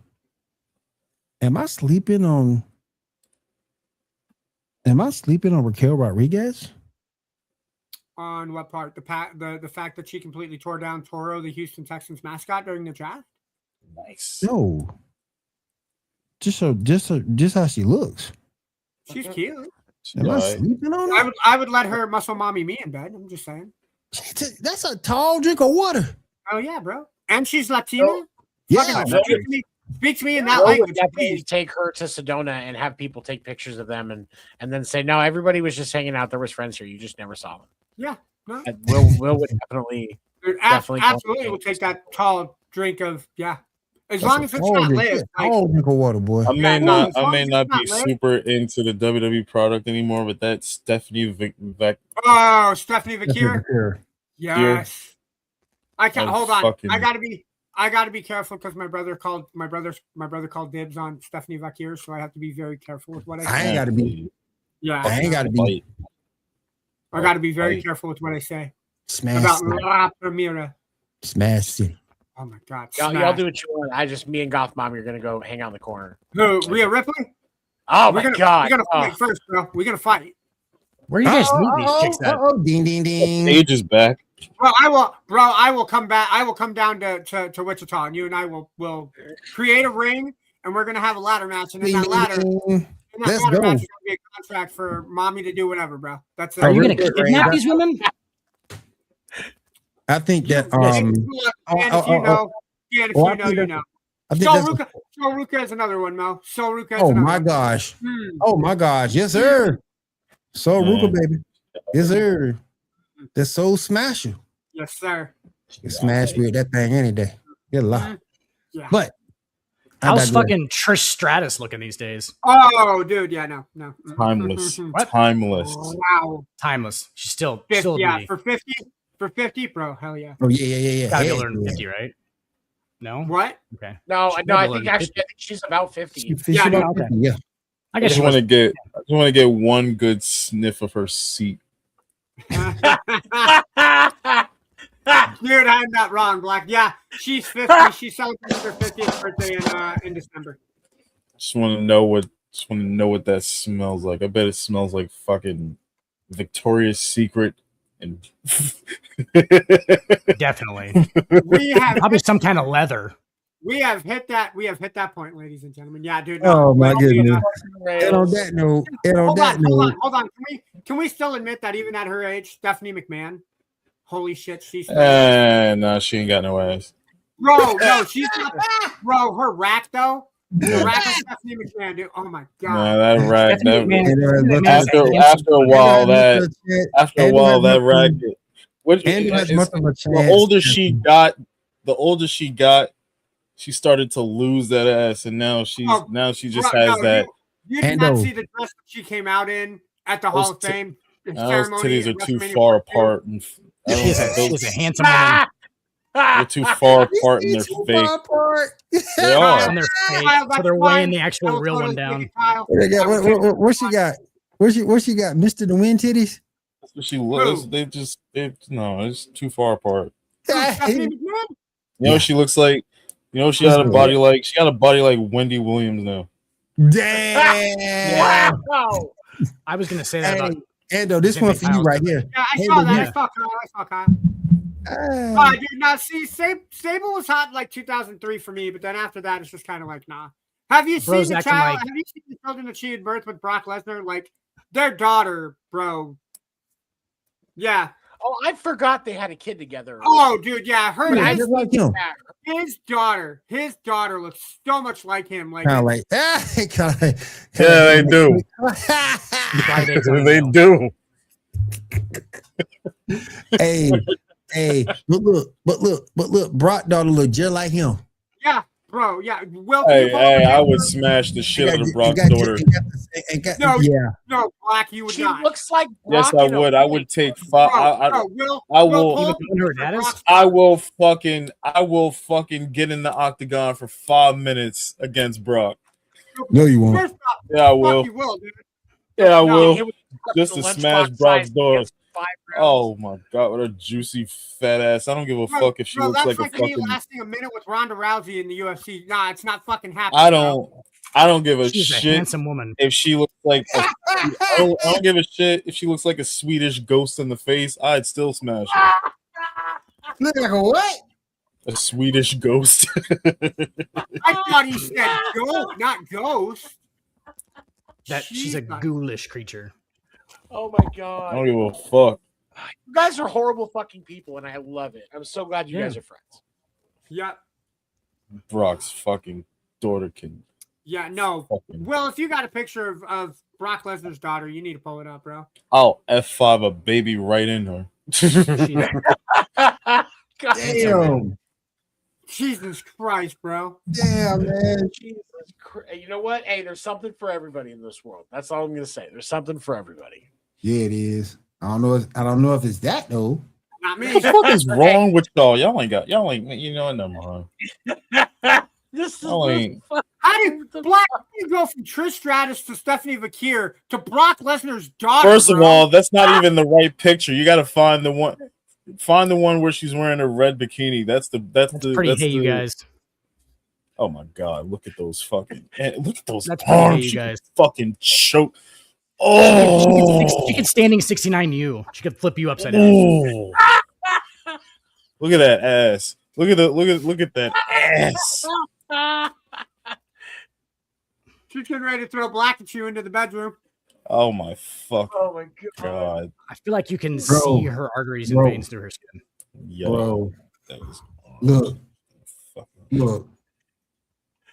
Am I sleeping on Raquel Rodriguez? On what part? The fact that she completely tore down Toro, the Houston Texans mascot, during the draft? Nice. No. Just how she looks. She's cute. Am I sleeping on her? I would let her muscle mommy me in bed. I'm just saying. That's a tall drink of water. Oh yeah, bro. And she's Latina. Yeah. Speak to me in that language. Definitely take her to Sedona and have people take pictures of them and then say, no, everybody was just hanging out. There was friends here. You just never saw them. Yeah. No. Will would definitely absolutely will take that tall drink of As long as it's cold not drink. Liv. Yeah, Like, cold drink of water, boy. I may as not long as it's be Liv. super into the WWE product anymore, but that Stephanie Oh, Stephanie Vakir. Here. Yes. I can't I'd hold on. fucking- I gotta be careful because my brother called dibs on Stephanie Vakir, so I have to be very careful with what I say. I ain't got to be. Yeah, I ain't got to be. I got to be very careful with what I say Smash. about City. La Primera. Smash City. Oh my God! Y'all do what you want. Me and Goth Mom, you're gonna go hang out in the corner. Who? Rhea Ripley? Oh We're my God! We're gonna fight first, bro. We're gonna fight. Where are you guys meet these chicks at? Ding, ding, ding. Age is back. Bro, I will come back. I will come down to Wichita, and you and I will create a ring, and we're gonna have a ladder match, and in that ladder, Let's ladder go. match is gonna be a contract for mommy to do whatever, bro. That's it. Are you really going to good, kidnap Ray. these women? I think that Dan, if you know, Dan, if Oh, I you know, think you that- know. I think that's Sol Ruka is another one, Mo. Sol Ruka is oh another my one. gosh. Oh my gosh. Yes, sir. Soul Ruka, baby. Yes, sir. The Soul Smasher. Yes, sir. You smash me with that thing any day. Good luck. Yeah. But I How's digress. fucking Trish Stratus looking these days? Oh, dude, yeah, no. Timeless. What? Timeless. Wow. Timeless. She's still 50, a yeah, beauty. for 50, bro. Hell yeah. Oh yeah. Gotta be Heck, older than yeah. 50, right? No? What? Okay. No, She's no. I older think than actually, 50. I think she's about 50. She Yeah, about okay. 50, yeah. I I guess just she want to was. get one good sniff of her seat. Dude, I'm not wrong, Black. Yeah, she's 50. She's celebrating her 50th birthday in December. Just want to know what that smells like. I bet it smells like fucking Victoria's Secret and Definitely. We have Probably some kind of leather. we have hit that point, ladies and gentlemen. Yeah, dude. Oh my well, goodness. And on that note, Hold on. Can we still admit that even at her age, Stephanie McMahon? Holy shit, she's no, she ain't got no ass. bro. No, she's not. Bro, her rack though. The rack of Stephanie McMahon, dude. Oh my god. No, that rack. Stephanie McMahon- After a while, that rack. The older she got, she started to lose that ass, and now she just has that. You did not see the dress that she came out in at the Hall of Fame Those ceremony. titties are at too WrestleMania far 42. apart, and She's a handsome woman. they're too far apart, and they're fake. They are. And they're fake, Kyle, so that's they're fine. weighing the actual I will real totally one down. take it, Kyle. What she got? What she got? Mr. The Wind titties? That's what she looks. It's too far apart. Stephanie McMahon? You know what she looks like? You know she got a body like Wendy Williams now. Damn. Wow. I was gonna say that about Ando, this one for you right here. Yeah, I Hey, saw but that. yeah. I saw Kyle. Dude, now see, Sable was hot in like 2003 for me, but then after that, it's just kind of like, nah. Have you Bro's seen the acting child? like- Have you seen the children that she had birthed with Brock Lesnar? Like their daughter, bro. Yeah. Oh, I forgot they had a kid together. Oh, dude, yeah. Yeah, just like him. His daughter looks so much like him. Like, Kind of like, Yeah, they do. They do. hey, but look, Brock daughter look just like him. yeah, bro, yeah. Well, Hey, I would smash the shit out of Brock's daughter. No, Black, you would She not. looks like Brock. Yes, I in a would. I wig. would take five. I will. I will fucking get in the octagon for 5 minutes against Brock. No, you won't. First off, Yeah, I will. you will, dude. Yeah, I No, will. It was Just the to lunchbox smash size Brock's daughter. against 5 rounds. Oh my god, what a juicy fat ass! I don't give a fuck if she looks that's like a me fucking. lasting a minute with Ronda Rousey in the UFC. Nah, it's not fucking happening. I don't give a she's a shit handsome woman. if she looks like. I don't give a shit if she looks like a Swedish ghost in the face. I'd still smash her. Look like a what? A Swedish ghost. I thought he said ghost, not ghost. That she's a ghoulish creature. Oh my I god. don't give a fuck. You guys are horrible fucking people, and I love it. I'm so glad you guys are friends. Yeah, Brock's fucking daughter can. yeah, no. Fucking. Well, if you got a picture of Brock Lesnar's daughter, you need to pull it up, bro. I'll F5 a baby right in her. God, Damn. Jesus Christ, bro. Damn, man. Jesus Christ. You know what? Hey, there's something for everybody in this world. That's all I'm gonna say. There's something for everybody. Yeah, it is. I don't know if it's that though. Not me. What the fuck is wrong with y'all? Y'all ain't, you know, never mind. This is Y'all ain't. How did Black go from Trish Stratus to Stephanie Vakir to Brock Lesnar's daughter? First of bro? all, that's not even the right picture. You got to find the one. Find the one where she's wearing a red bikini. That's pretty. Hey, you guys. Oh my god! Look at those fucking. Look at those That's pretty. Hey, arms. you She guys. could fucking choke. Oh, she could standing 69 you. She could flip you upside down. Oh. Look at that ass. Look at that ass. She's getting ready to throw Black at you into the bedroom. Oh my fuck. Oh my god. I feel like you can see her arteries and veins through her skin. Yo, Bro, that is look.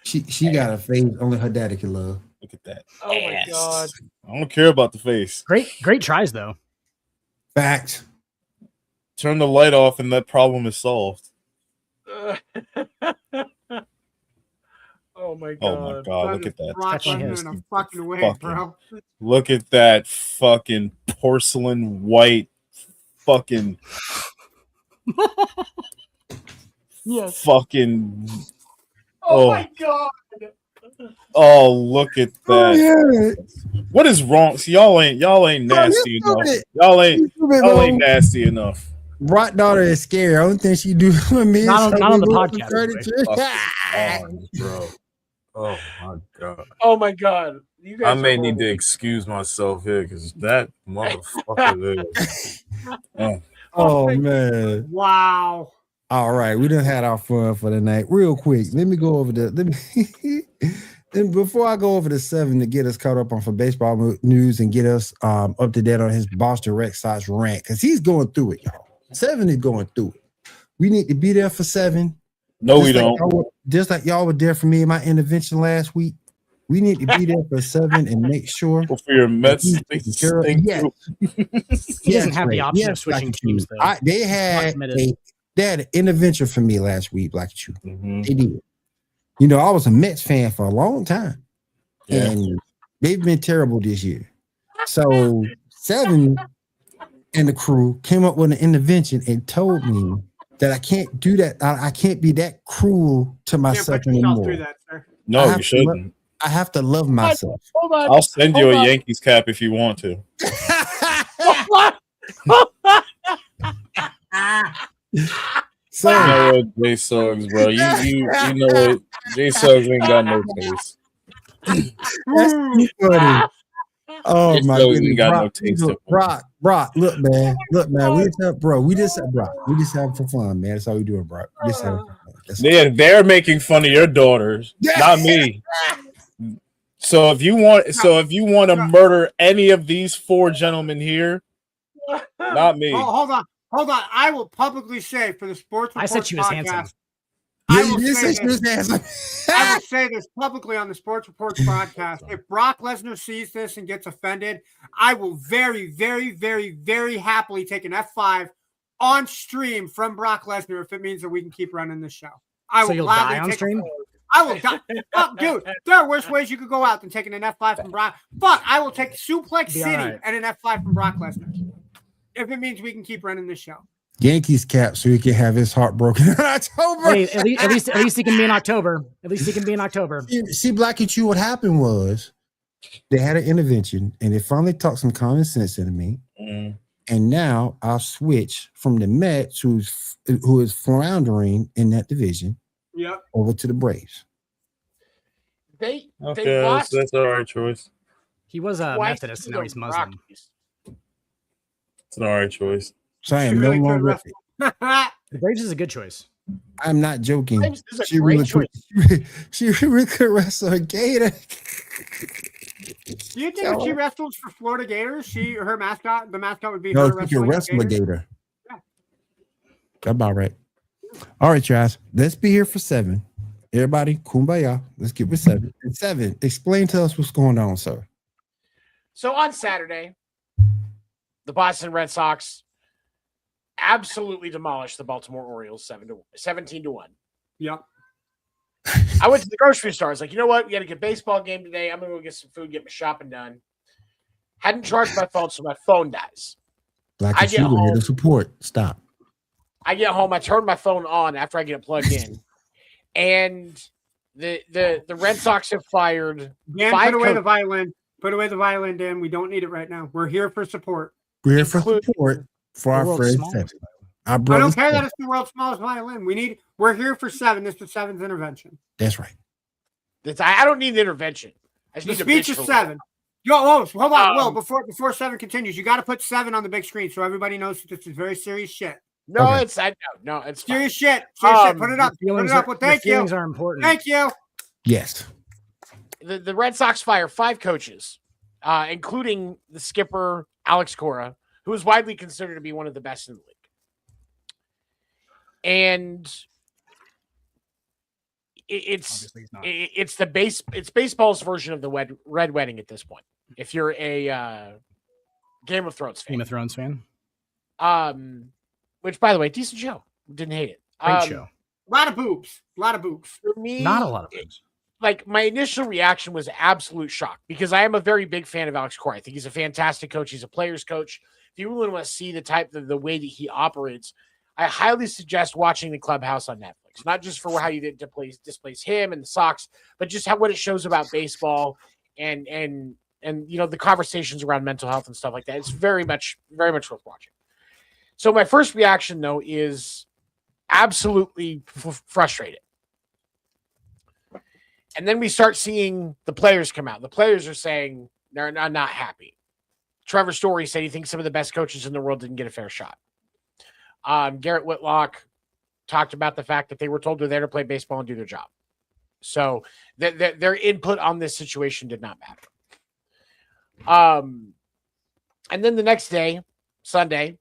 She got a face only her daddy can love. Look at that. Oh my god. I don't care about the face. Great tries though. Facts. Turn the light off and that problem is solved. Oh my god. Oh my god, look at that. Brock Lesnar in a fucking way, bro. Look at that fucking porcelain white fucking yes. Fucking Oh my god. Oh, look at that. Oh, yeah. What is wrong? See, y'all ain't nasty enough. Y'all ain't nasty enough. Brock daughter is scary. I don't think she do with me. Not on the podcast. Bro. Oh my god. Oh my god. You guys I may need to excuse myself here because that motherfucker is. Oh man. Wow. All right, we done had our fun for the night. Real quick, let me go over and before I go over the 7 to get us caught up on for baseball news and get us up to date on his Boston Red Sox rant, because he's going through it, y'all. 7 is going through it. We need to be there for 7. No, we don't. Just like y'all were there for me in my intervention last week. We need to be there for 7 and make sure. Well, for your Mets, yes. He doesn't have the option of switching teams, though. They had an intervention for me last week, like you. Mm-hmm. They did. You know, I was a Mets fan for a long time, and they've been terrible this year. So 7 and the crew came up with an intervention and told me that I can't do that. I can't be that cruel to myself anymore. No, you shouldn't. I have to love myself. Hold on. I'll send you a Yankees cap if you want to. So, you know what, Jay Suggs, bro. You know what? Jay Suggs ain't got no taste. That's too funny. Oh Jay my Suggs goodness, ain't got no taste. Brock, look, man. We just have for fun, man. That's all we doing, Brock. We just having fun. They're making fun of your daughters, not me. So if you want to murder any of these 4 gentlemen here, not me. Hold on. I will publicly say for the Sports Report I said she was handsome. I will say this publicly on the Sports Reports podcast. If Brock Lesnar sees this and gets offended, I will very, very, very, very happily take an F5 on stream from Brock Lesnar if it means that we can keep running the show. I will gladly die on stream. I will die. Fuck, dude, there are worse ways you could go out than taking an F5 from Brock. Fuck, I will take Suplex City and an F5 from Brock Lesnar if it means we can keep running this show. Yankees cap so he can have his heart broken in October. Hey, at least he can be in October. At least he can be in October. See, Black and Chew, what happened was they had an intervention and they finally talked some common sense into me. Mm. And now I'll switch from the Mets, who is floundering in that division, over to the Braves. They lost. That's all right choice. He was a Methodist and now he's Muslim. It's an all right choice. So I am no longer. The Braves is a good choice. I'm not joking. She really could wrestle a gator. Do you think if she wrestles for Florida Gators, her mascot, the mascot would be no, her she can wrestle a gator. Yeah. That's about right. All right, guys. Let's be here for 7. Everybody, kumbaya. Let's get with 7. And 7, explain to us what's going on, sir. So on Saturday, the Boston Red Sox absolutely demolished the Baltimore Orioles 17-1. Yep. I went to the grocery store. I was like, you know what? We got to get a baseball game today. I'm going to go get some food, get my shopping done. Hadn't charged my phone, so my phone dies. Black and Shooter here to support. Stop. I get home. I turn my phone on after I get it plugged in. And the Red Sox have fired Dan, put away the violin. Put away the violin, Dan. We don't need it right now. We're here for support. We're here for support for our friends. I don't care that it's the world's smallest violin. We're here for 7. This is 7's intervention. That's right. I don't need an intervention. I just the speech is 7. Hold on, Will. Before 7 continues, you got to put 7 on the big screen so everybody knows that this is very serious shit. No, Okay. it's serious shit. Serious shit. Put it up. Put it up. Well, thank you. Feelings are important. Thank you. Yes. The Red Sox fire 5 coaches, including the skipper Alex Cora, who is widely considered to be one of the best in the league. And it's baseball's version of the Red Wedding at this point. If you're a Game of Thrones fan. Which, by the way, decent show. Didn't hate it. Great show. A lot of boobs. For me, not a lot of boobs. Like, my initial reaction was absolute shock because I am a very big fan of Alex Cora. I think he's a fantastic coach. He's a player's coach. If you really want to see the way that he operates, I highly suggest watching The Clubhouse on Netflix. Not just for how you did displace him and the Sox, but just what it shows about baseball and the conversations around mental health and stuff like that. It's very much worth watching. So my first reaction, though, is absolutely frustrated. And then we start seeing the players come out. The players are saying they're not happy. Trevor Story said he thinks some of the best coaches in the world didn't get a fair shot. Garrett Whitlock talked about the fact that they were told they're there to play baseball and do their job. So their input on this situation did not matter. And then the next day, Sunday,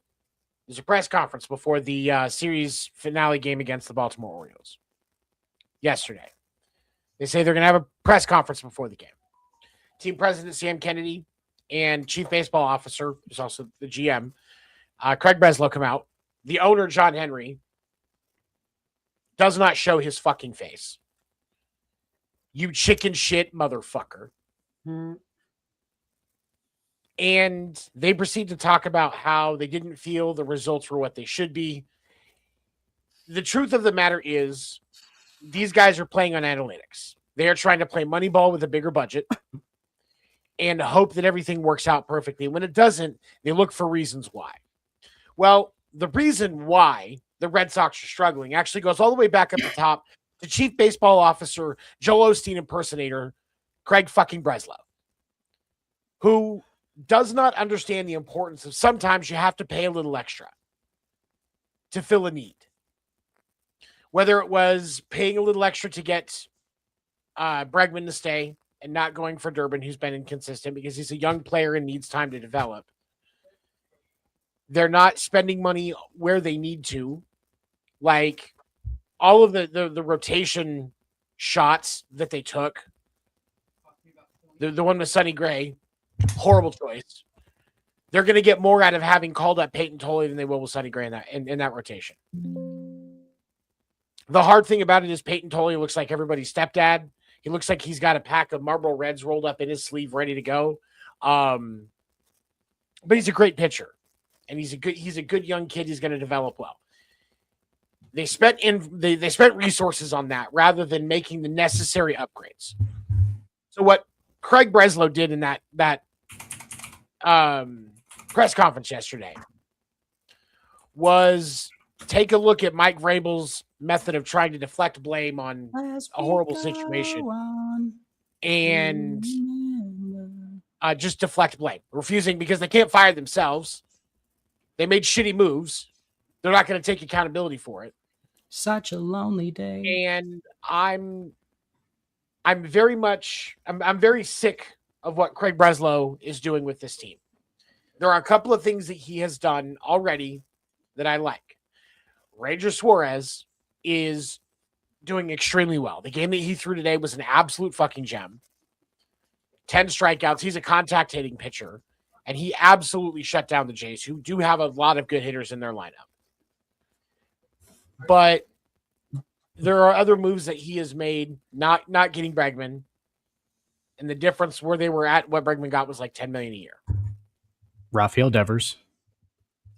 there's a press conference before the series finale game against the Baltimore Orioles. Yesterday. They say they're going to have a press conference before the game. Team president Sam Kennedy and chief baseball officer, who's also the GM, Craig Breslow, come out. The owner, John Henry, does not show his fucking face. You chicken shit motherfucker. And they proceed to talk about how they didn't feel the results were what they should be. The truth of the matter is these guys are playing on analytics. They are trying to play Moneyball with a bigger budget and hope that everything works out perfectly. When it doesn't, they look for reasons why. Well, the reason why the Red Sox are struggling actually goes all the way back up the top to Chief Baseball Officer, Joel Osteen impersonator, Craig fucking Breslow, who does not understand the importance of sometimes you have to pay a little extra to fill a need. Whether it was paying a little extra to get Bregman to stay and not going for Durbin, who's been inconsistent because he's a young player and needs time to develop. They're not spending money where they need to. Like all of the rotation shots that they took. The one with Sonny Gray, horrible choice. They're going to get more out of having called up Peyton Tolley than they will with Sonny Gray in that rotation. The hard thing about it is Peyton Tolley looks like everybody's stepdad. He looks like he's got a pack of Marlboro Reds rolled up in his sleeve, ready to go. But he's a great pitcher, and he's a good young kid. He's going to develop well. They spent resources on that rather than making the necessary upgrades. So what Craig Breslow did in that press conference yesterday was take a look at Mike Vrabel's method of trying to deflect blame on a horrible situation and just deflect blame, refusing because they can't fire themselves. They made shitty moves. They're not going to take accountability for it. Such a lonely day. And I'm very sick of what Craig Breslow is doing with this team. There are a couple of things that he has done already that I like. Ranger Suarez is doing extremely well. The game that he threw today was an absolute fucking gem. 10 strikeouts. He's a contact hitting pitcher, and he absolutely shut down the Jays, who do have a lot of good hitters in their lineup. But there are other moves that he has made, not getting Bregman, and the difference where they were at what Bregman got was like $10 million a year. Rafael Devers.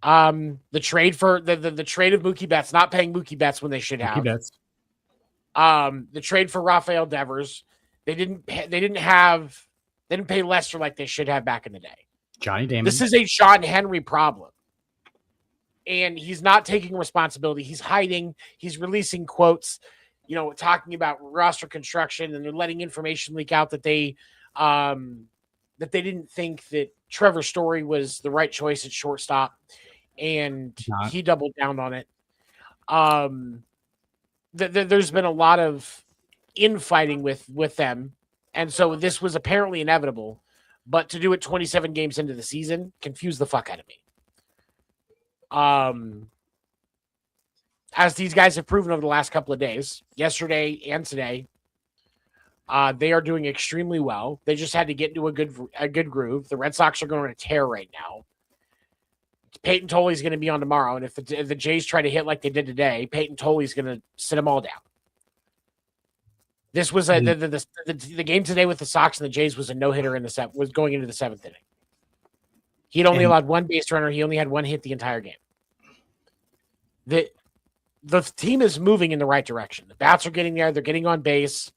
The trade for the trade of Mookie Betts, not paying Mookie Betts when they should have. Mookie Betts. The trade for Rafael Devers, they didn't pay Lester like they should have back in the day. Johnny Damon. This is a Sean Henry problem. And he's not taking responsibility. He's hiding. He's releasing quotes, talking about roster construction, and they're letting information leak out that they didn't think that Trevor Story was the right choice at shortstop, and he doubled down on it. There's been a lot of infighting with them, and so this was apparently inevitable. But to do it 27 games into the season confused the fuck out of me. As these guys have proven over the last couple of days, yesterday and today, they are doing extremely well. They just had to get into a good groove. The Red Sox are going on a tear right now. Peyton Toley's going to be on tomorrow, and if the Jays try to hit like they did today, Peyton Toley's going to sit them all down. This was the game today with the Sox and the Jays was a no-hitter was going into the seventh inning. He'd only allowed one base runner. He only had one hit the entire game. The team is moving in the right direction. The bats are getting there. They're getting on base.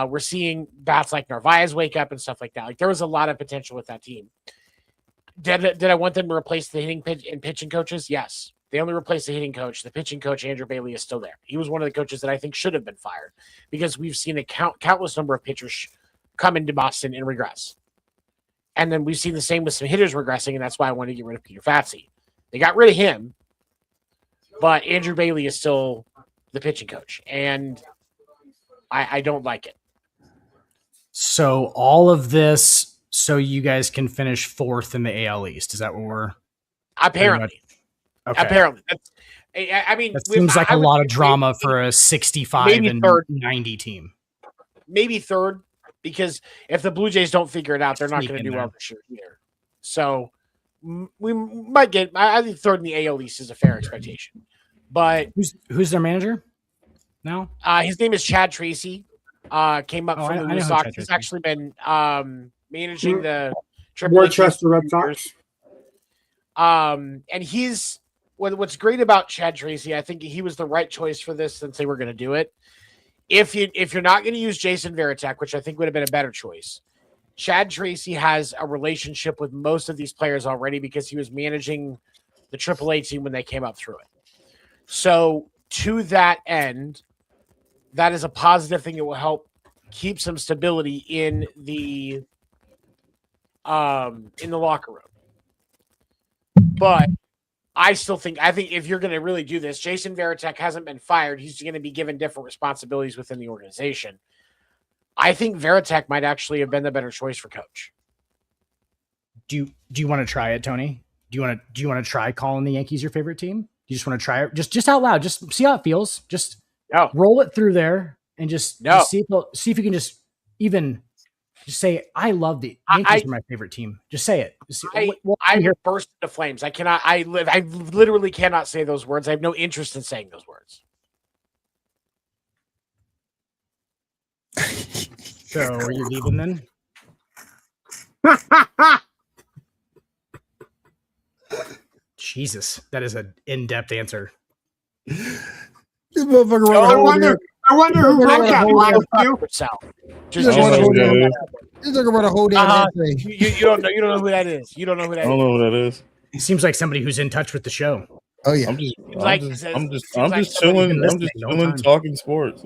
We're seeing bats like Narvaez wake up and stuff like that. Like, there was a lot of potential with that team. Did I want them to replace the hitting and pitching coaches? Yes. They only replaced the hitting coach. The pitching coach, Andrew Bailey, is still there. He was one of the coaches that I think should have been fired because we've seen a countless number of pitchers come into Boston and regress. And then we've seen the same with some hitters regressing, and that's why I wanted to get rid of Peter Fatsi. They got rid of him, but Andrew Bailey is still the pitching coach, and I don't like it. So all of this, so you guys can finish fourth in the AL East. Is that what we're apparently? Okay. Apparently, I mean, that seems like a lot of drama for a 65 and 90 team. Maybe third, because if the Blue Jays don't figure it out, they're not going to do well this year either. So we might get. I think third in the AL East is a fair expectation. But who's their manager now? His name is Chad Tracy. Came up from the Blue Sox. He's actually been managing the Worcester Red Sox. And he's what's great about Chad Tracy. I think he was the right choice for this since they were going to do it. If you're not going to use Jason Varitek, which I think would have been a better choice, Chad Tracy has a relationship with most of these players already because he was managing the AAA team when they came up through it. So to that end, that is a positive thing that will help keep some stability in the locker room. But I think if you're going to really do this, Jason Varitek hasn't been fired. He's going to be given different responsibilities within the organization. I think Varitek might actually have been the better choice for coach. Do you want to try it, Tony? Do you want to try calling the Yankees your favorite team? Do you just want to try it just out loud? Just see how it feels. Just roll it through there and just see if you can just say, I love the Yankees are my favorite team. Just say it. I burst into flames. I literally cannot say those words. I have no interest in saying those words. So are you leaving then? Jesus, that is an in-depth answer. This motherfucker I wonder who wrote that line. He's talking about a whole damn essay. You don't know who that is. You don't know who that is. I don't know who that is. It seems like somebody who's in touch with the show. Oh yeah. I'm just chilling. I'm just chilling, talking sports.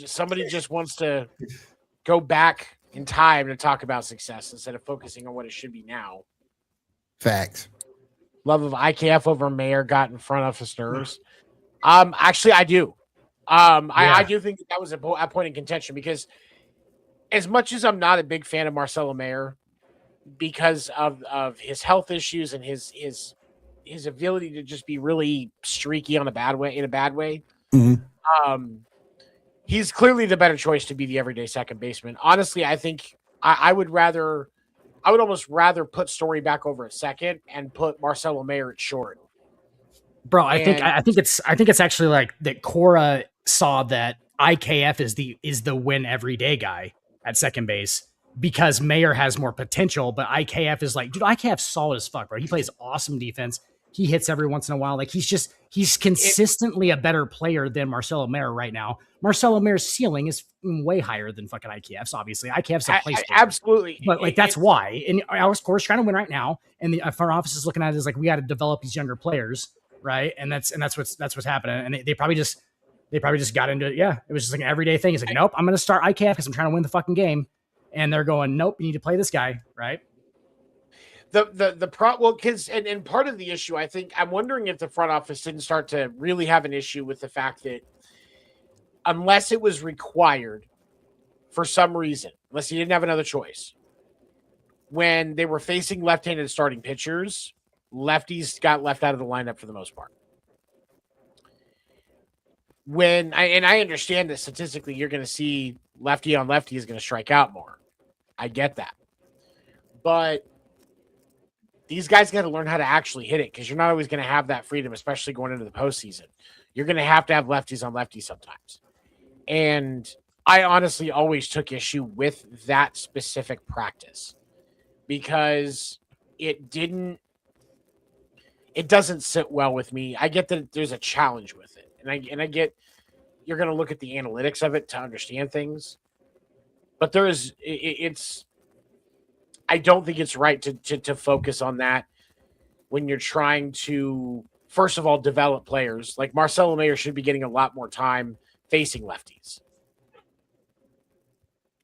Somebody just wants to go back in time to talk about success instead of focusing on what it should be now. Facts. Love of IKF over Mayor got in front of his nerves. Actually, I do. I do think that was a point in contention because as much as I'm not a big fan of Marcelo Mayer because of his health issues and his ability to just be really streaky in a bad way. Mm-hmm. He's clearly the better choice to be the everyday second baseman. Honestly, I think I would almost rather put Story back over at second and put Marcelo Mayer at short Bro, I think it's actually like that Cora saw that IKF is the win everyday guy at second base because Mayer has more potential, but IKF is like, dude, IKF's solid as fuck, bro. He plays awesome defense. He hits every once in a while. Like he's consistently a better player than Marcelo Mayer right now. Marcelo Mayer's ceiling is way higher than fucking IKF's, obviously. IKF's a placeholder. Absolutely. But like that's why. And Alex Cora's trying to win right now. And the front office is looking at it as like, we got to develop these younger players. Right. And that's what's happening. And they probably just got into it. Yeah. It was just like an everyday thing. It's like, nope, I'm going to start IKF because I'm trying to win the fucking game. And they're going, nope, you need to play this guy. Right. And part of the issue, I think, I'm wondering if the front office didn't start to really have an issue with the fact that unless it was required for some reason, unless you didn't have another choice, when they were facing left-handed starting pitchers, lefties got left out of the lineup for the most part. I understand that statistically you're going to see lefty on lefty is going to strike out more. I get that. But these guys got to learn how to actually hit it because you're not always going to have that freedom, especially going into the postseason. You're going to have lefties on lefties sometimes. And I honestly always took issue with that specific practice because it doesn't sit well with me. I get that there's a challenge with it. And I get you're going to look at the analytics of it to understand things. But I don't think it's right to focus on that when you're trying to, first of all, develop players. Like Marcelo Mayer should be getting a lot more time facing lefties.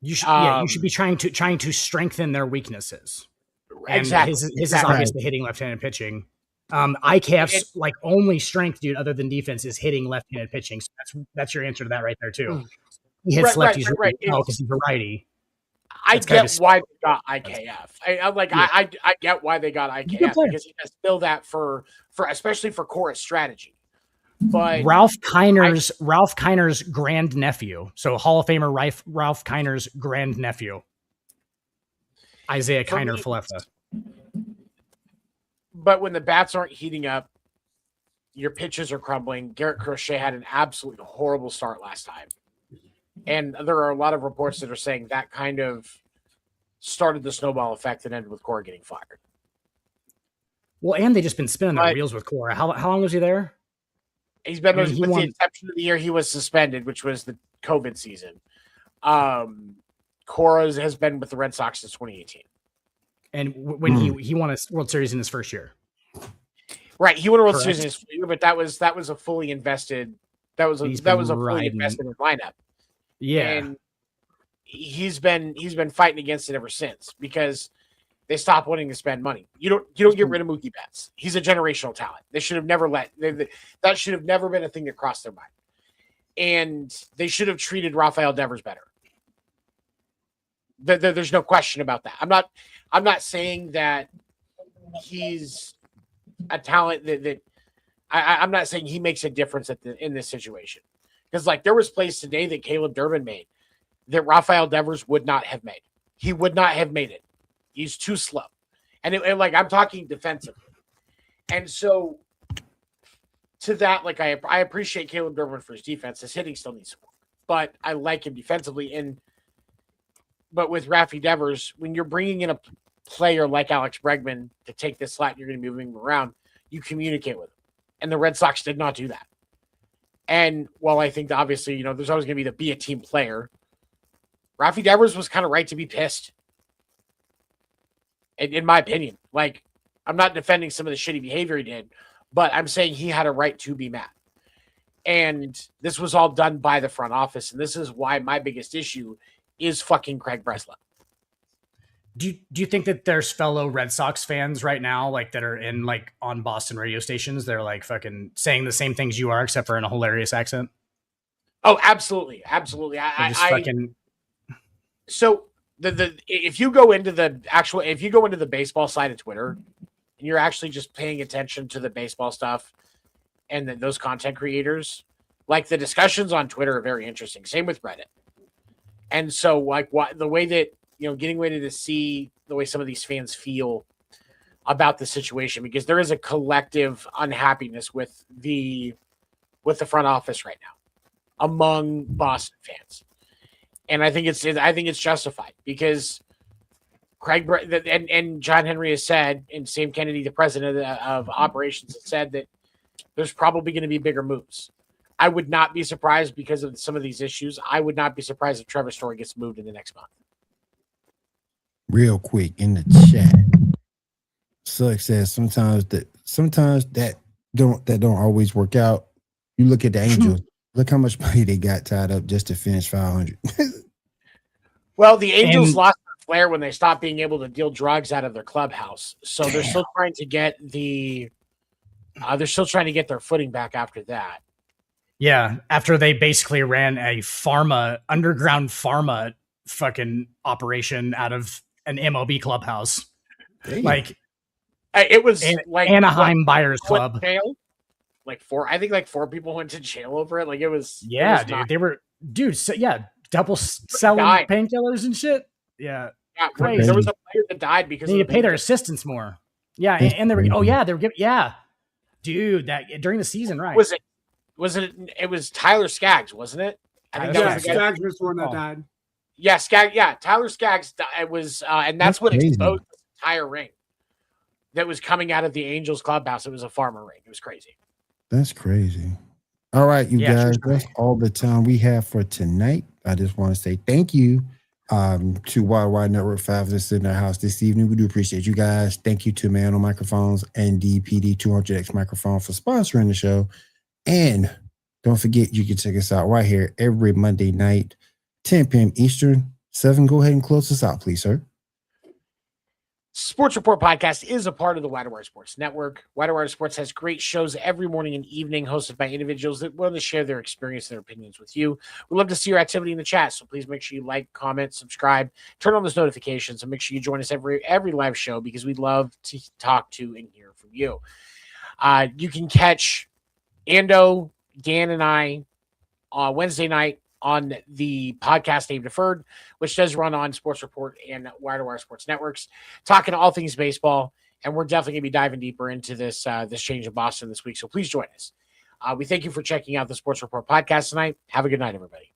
You should be trying to strengthen their weaknesses. And exactly. His is obviously hitting left-handed pitching. ICAF's like only strength, dude, other than defense, is hitting left-handed pitching. So that's your answer to that right there too. He hits lefties really well because he's a righty. I get why they got IKF. I get why they got IKF because he has still that for especially for Cora's strategy. But Ralph Kiner's grandnephew, so Hall of Famer Ralph Kiner's grandnephew, Isaiah Kiner Falefa. But when the bats aren't heating up, your pitches are crumbling. Garrett Crochet had an absolutely horrible start last time. And there are a lot of reports that are saying that kind of started the snowball effect that ended with Cora getting fired. Well, and they just been spinning their wheels with Cora. How long was he there? He's been with the exception of the year he was suspended, which was the COVID season. Cora has been with the Red Sox since 2018. And when he won a World Series in his first year. Right. He won a World Series in his first year, but that was a fully invested fully invested lineup. Yeah. And he's been fighting against it ever since because they stopped wanting to spend money. You don't get rid of Mookie Betts. He's a generational talent. They should have never that should have never been a thing that crossed their mind. And they should have treated Rafael Devers better. There's no question about that. I'm not saying that he's a talent that I'm not saying he makes a difference in this situation. Because there was plays today that Caleb Durbin made that Rafael Devers would not have made. He would not have made it. He's too slow. And I'm talking defensively. And so to that, I appreciate Caleb Durbin for his defense. His hitting still needs support. But I like him defensively. But with Rafi Devers, when you're bringing in a player like Alex Bregman to take this slot, you're going to be moving him around, you communicate with him. And the Red Sox did not do that. And while I think that obviously, there's always going to be a team player, Rafi Devers was kind of right to be pissed. In my opinion. I'm not defending some of the shitty behavior he did, but I'm saying he had a right to be mad. And this was all done by the front office. And this is why my biggest issue is fucking Craig Breslow. Do you think that there's fellow Red Sox fans right now, that are in on Boston radio stations? They're fucking saying the same things you are, except for in a hilarious accent. Oh, absolutely, absolutely. So if you go into the baseball side of Twitter, and you're actually just paying attention to the baseball stuff, and those content creators, the discussions on Twitter are very interesting. Same with Reddit. And so the way that getting ready to see the way some of these fans feel about the situation, because there is a collective unhappiness with the front office right now among Boston fans. And I think it's justified, because Craig and John Henry has said, and Sam Kennedy, the president of operations, has said that there's probably going to be bigger moves. I would not be surprised because of some of these issues. I would not be surprised if Trevor Story gets moved in the next month. Real quick in the chat, Sugg says sometimes that don't always work out. You look at the Angels. Look how much money they got tied up just to finish 500. Well, the Angels lost their flair when they stopped being able to deal drugs out of their clubhouse. So they're still trying to get their footing back after that. Yeah, after they basically ran a underground pharma fucking operation out of an MLB clubhouse. Damn. Like it was like Anaheim Buyers Club. Like four people went to jail over it. Like it was. Yeah, it was dude. Double selling painkillers and shit. Yeah, crazy. There was a player that died because they need to pay their assistants more. Yeah, and they were giving dude, that during the season, right? It was Tyler Skaggs, wasn't it? I think Skaggs was the one that died. Yeah, Tyler Skaggs. It was, and that's what exposed this entire ring that was coming out of the Angels clubhouse. It was a farmer ring. It was crazy. That's crazy. All right, you guys, that's all the time we have for tonight. I just want to say thank you to Wide Network 5 that's in our house this evening. We do appreciate you guys. Thank you to Maono Microphones and DPD 200X Microphone for sponsoring the show. And don't forget, you can check us out right here every Monday night, 10 p.m. Eastern. 7, go ahead and close us out, please, sir. Sports Report Podcast is a part of the Wide Sports Network. Wide Sports has great shows every morning and evening hosted by individuals that want to share their experience and their opinions with you. We love to see your activity in the chat, so please make sure you like, comment, subscribe, turn on those notifications, and make sure you join us every live show, because we love to talk to and hear from you. You can catch Ando, Dan, and I on Wednesday night on the podcast Name Deferred, which does run on Sports Report and Wire Sports Networks, talking all things baseball. And we're definitely going to be diving deeper into this change in Boston this week. So please join us. We thank you for checking out the Sports Report podcast tonight. Have a good night, everybody.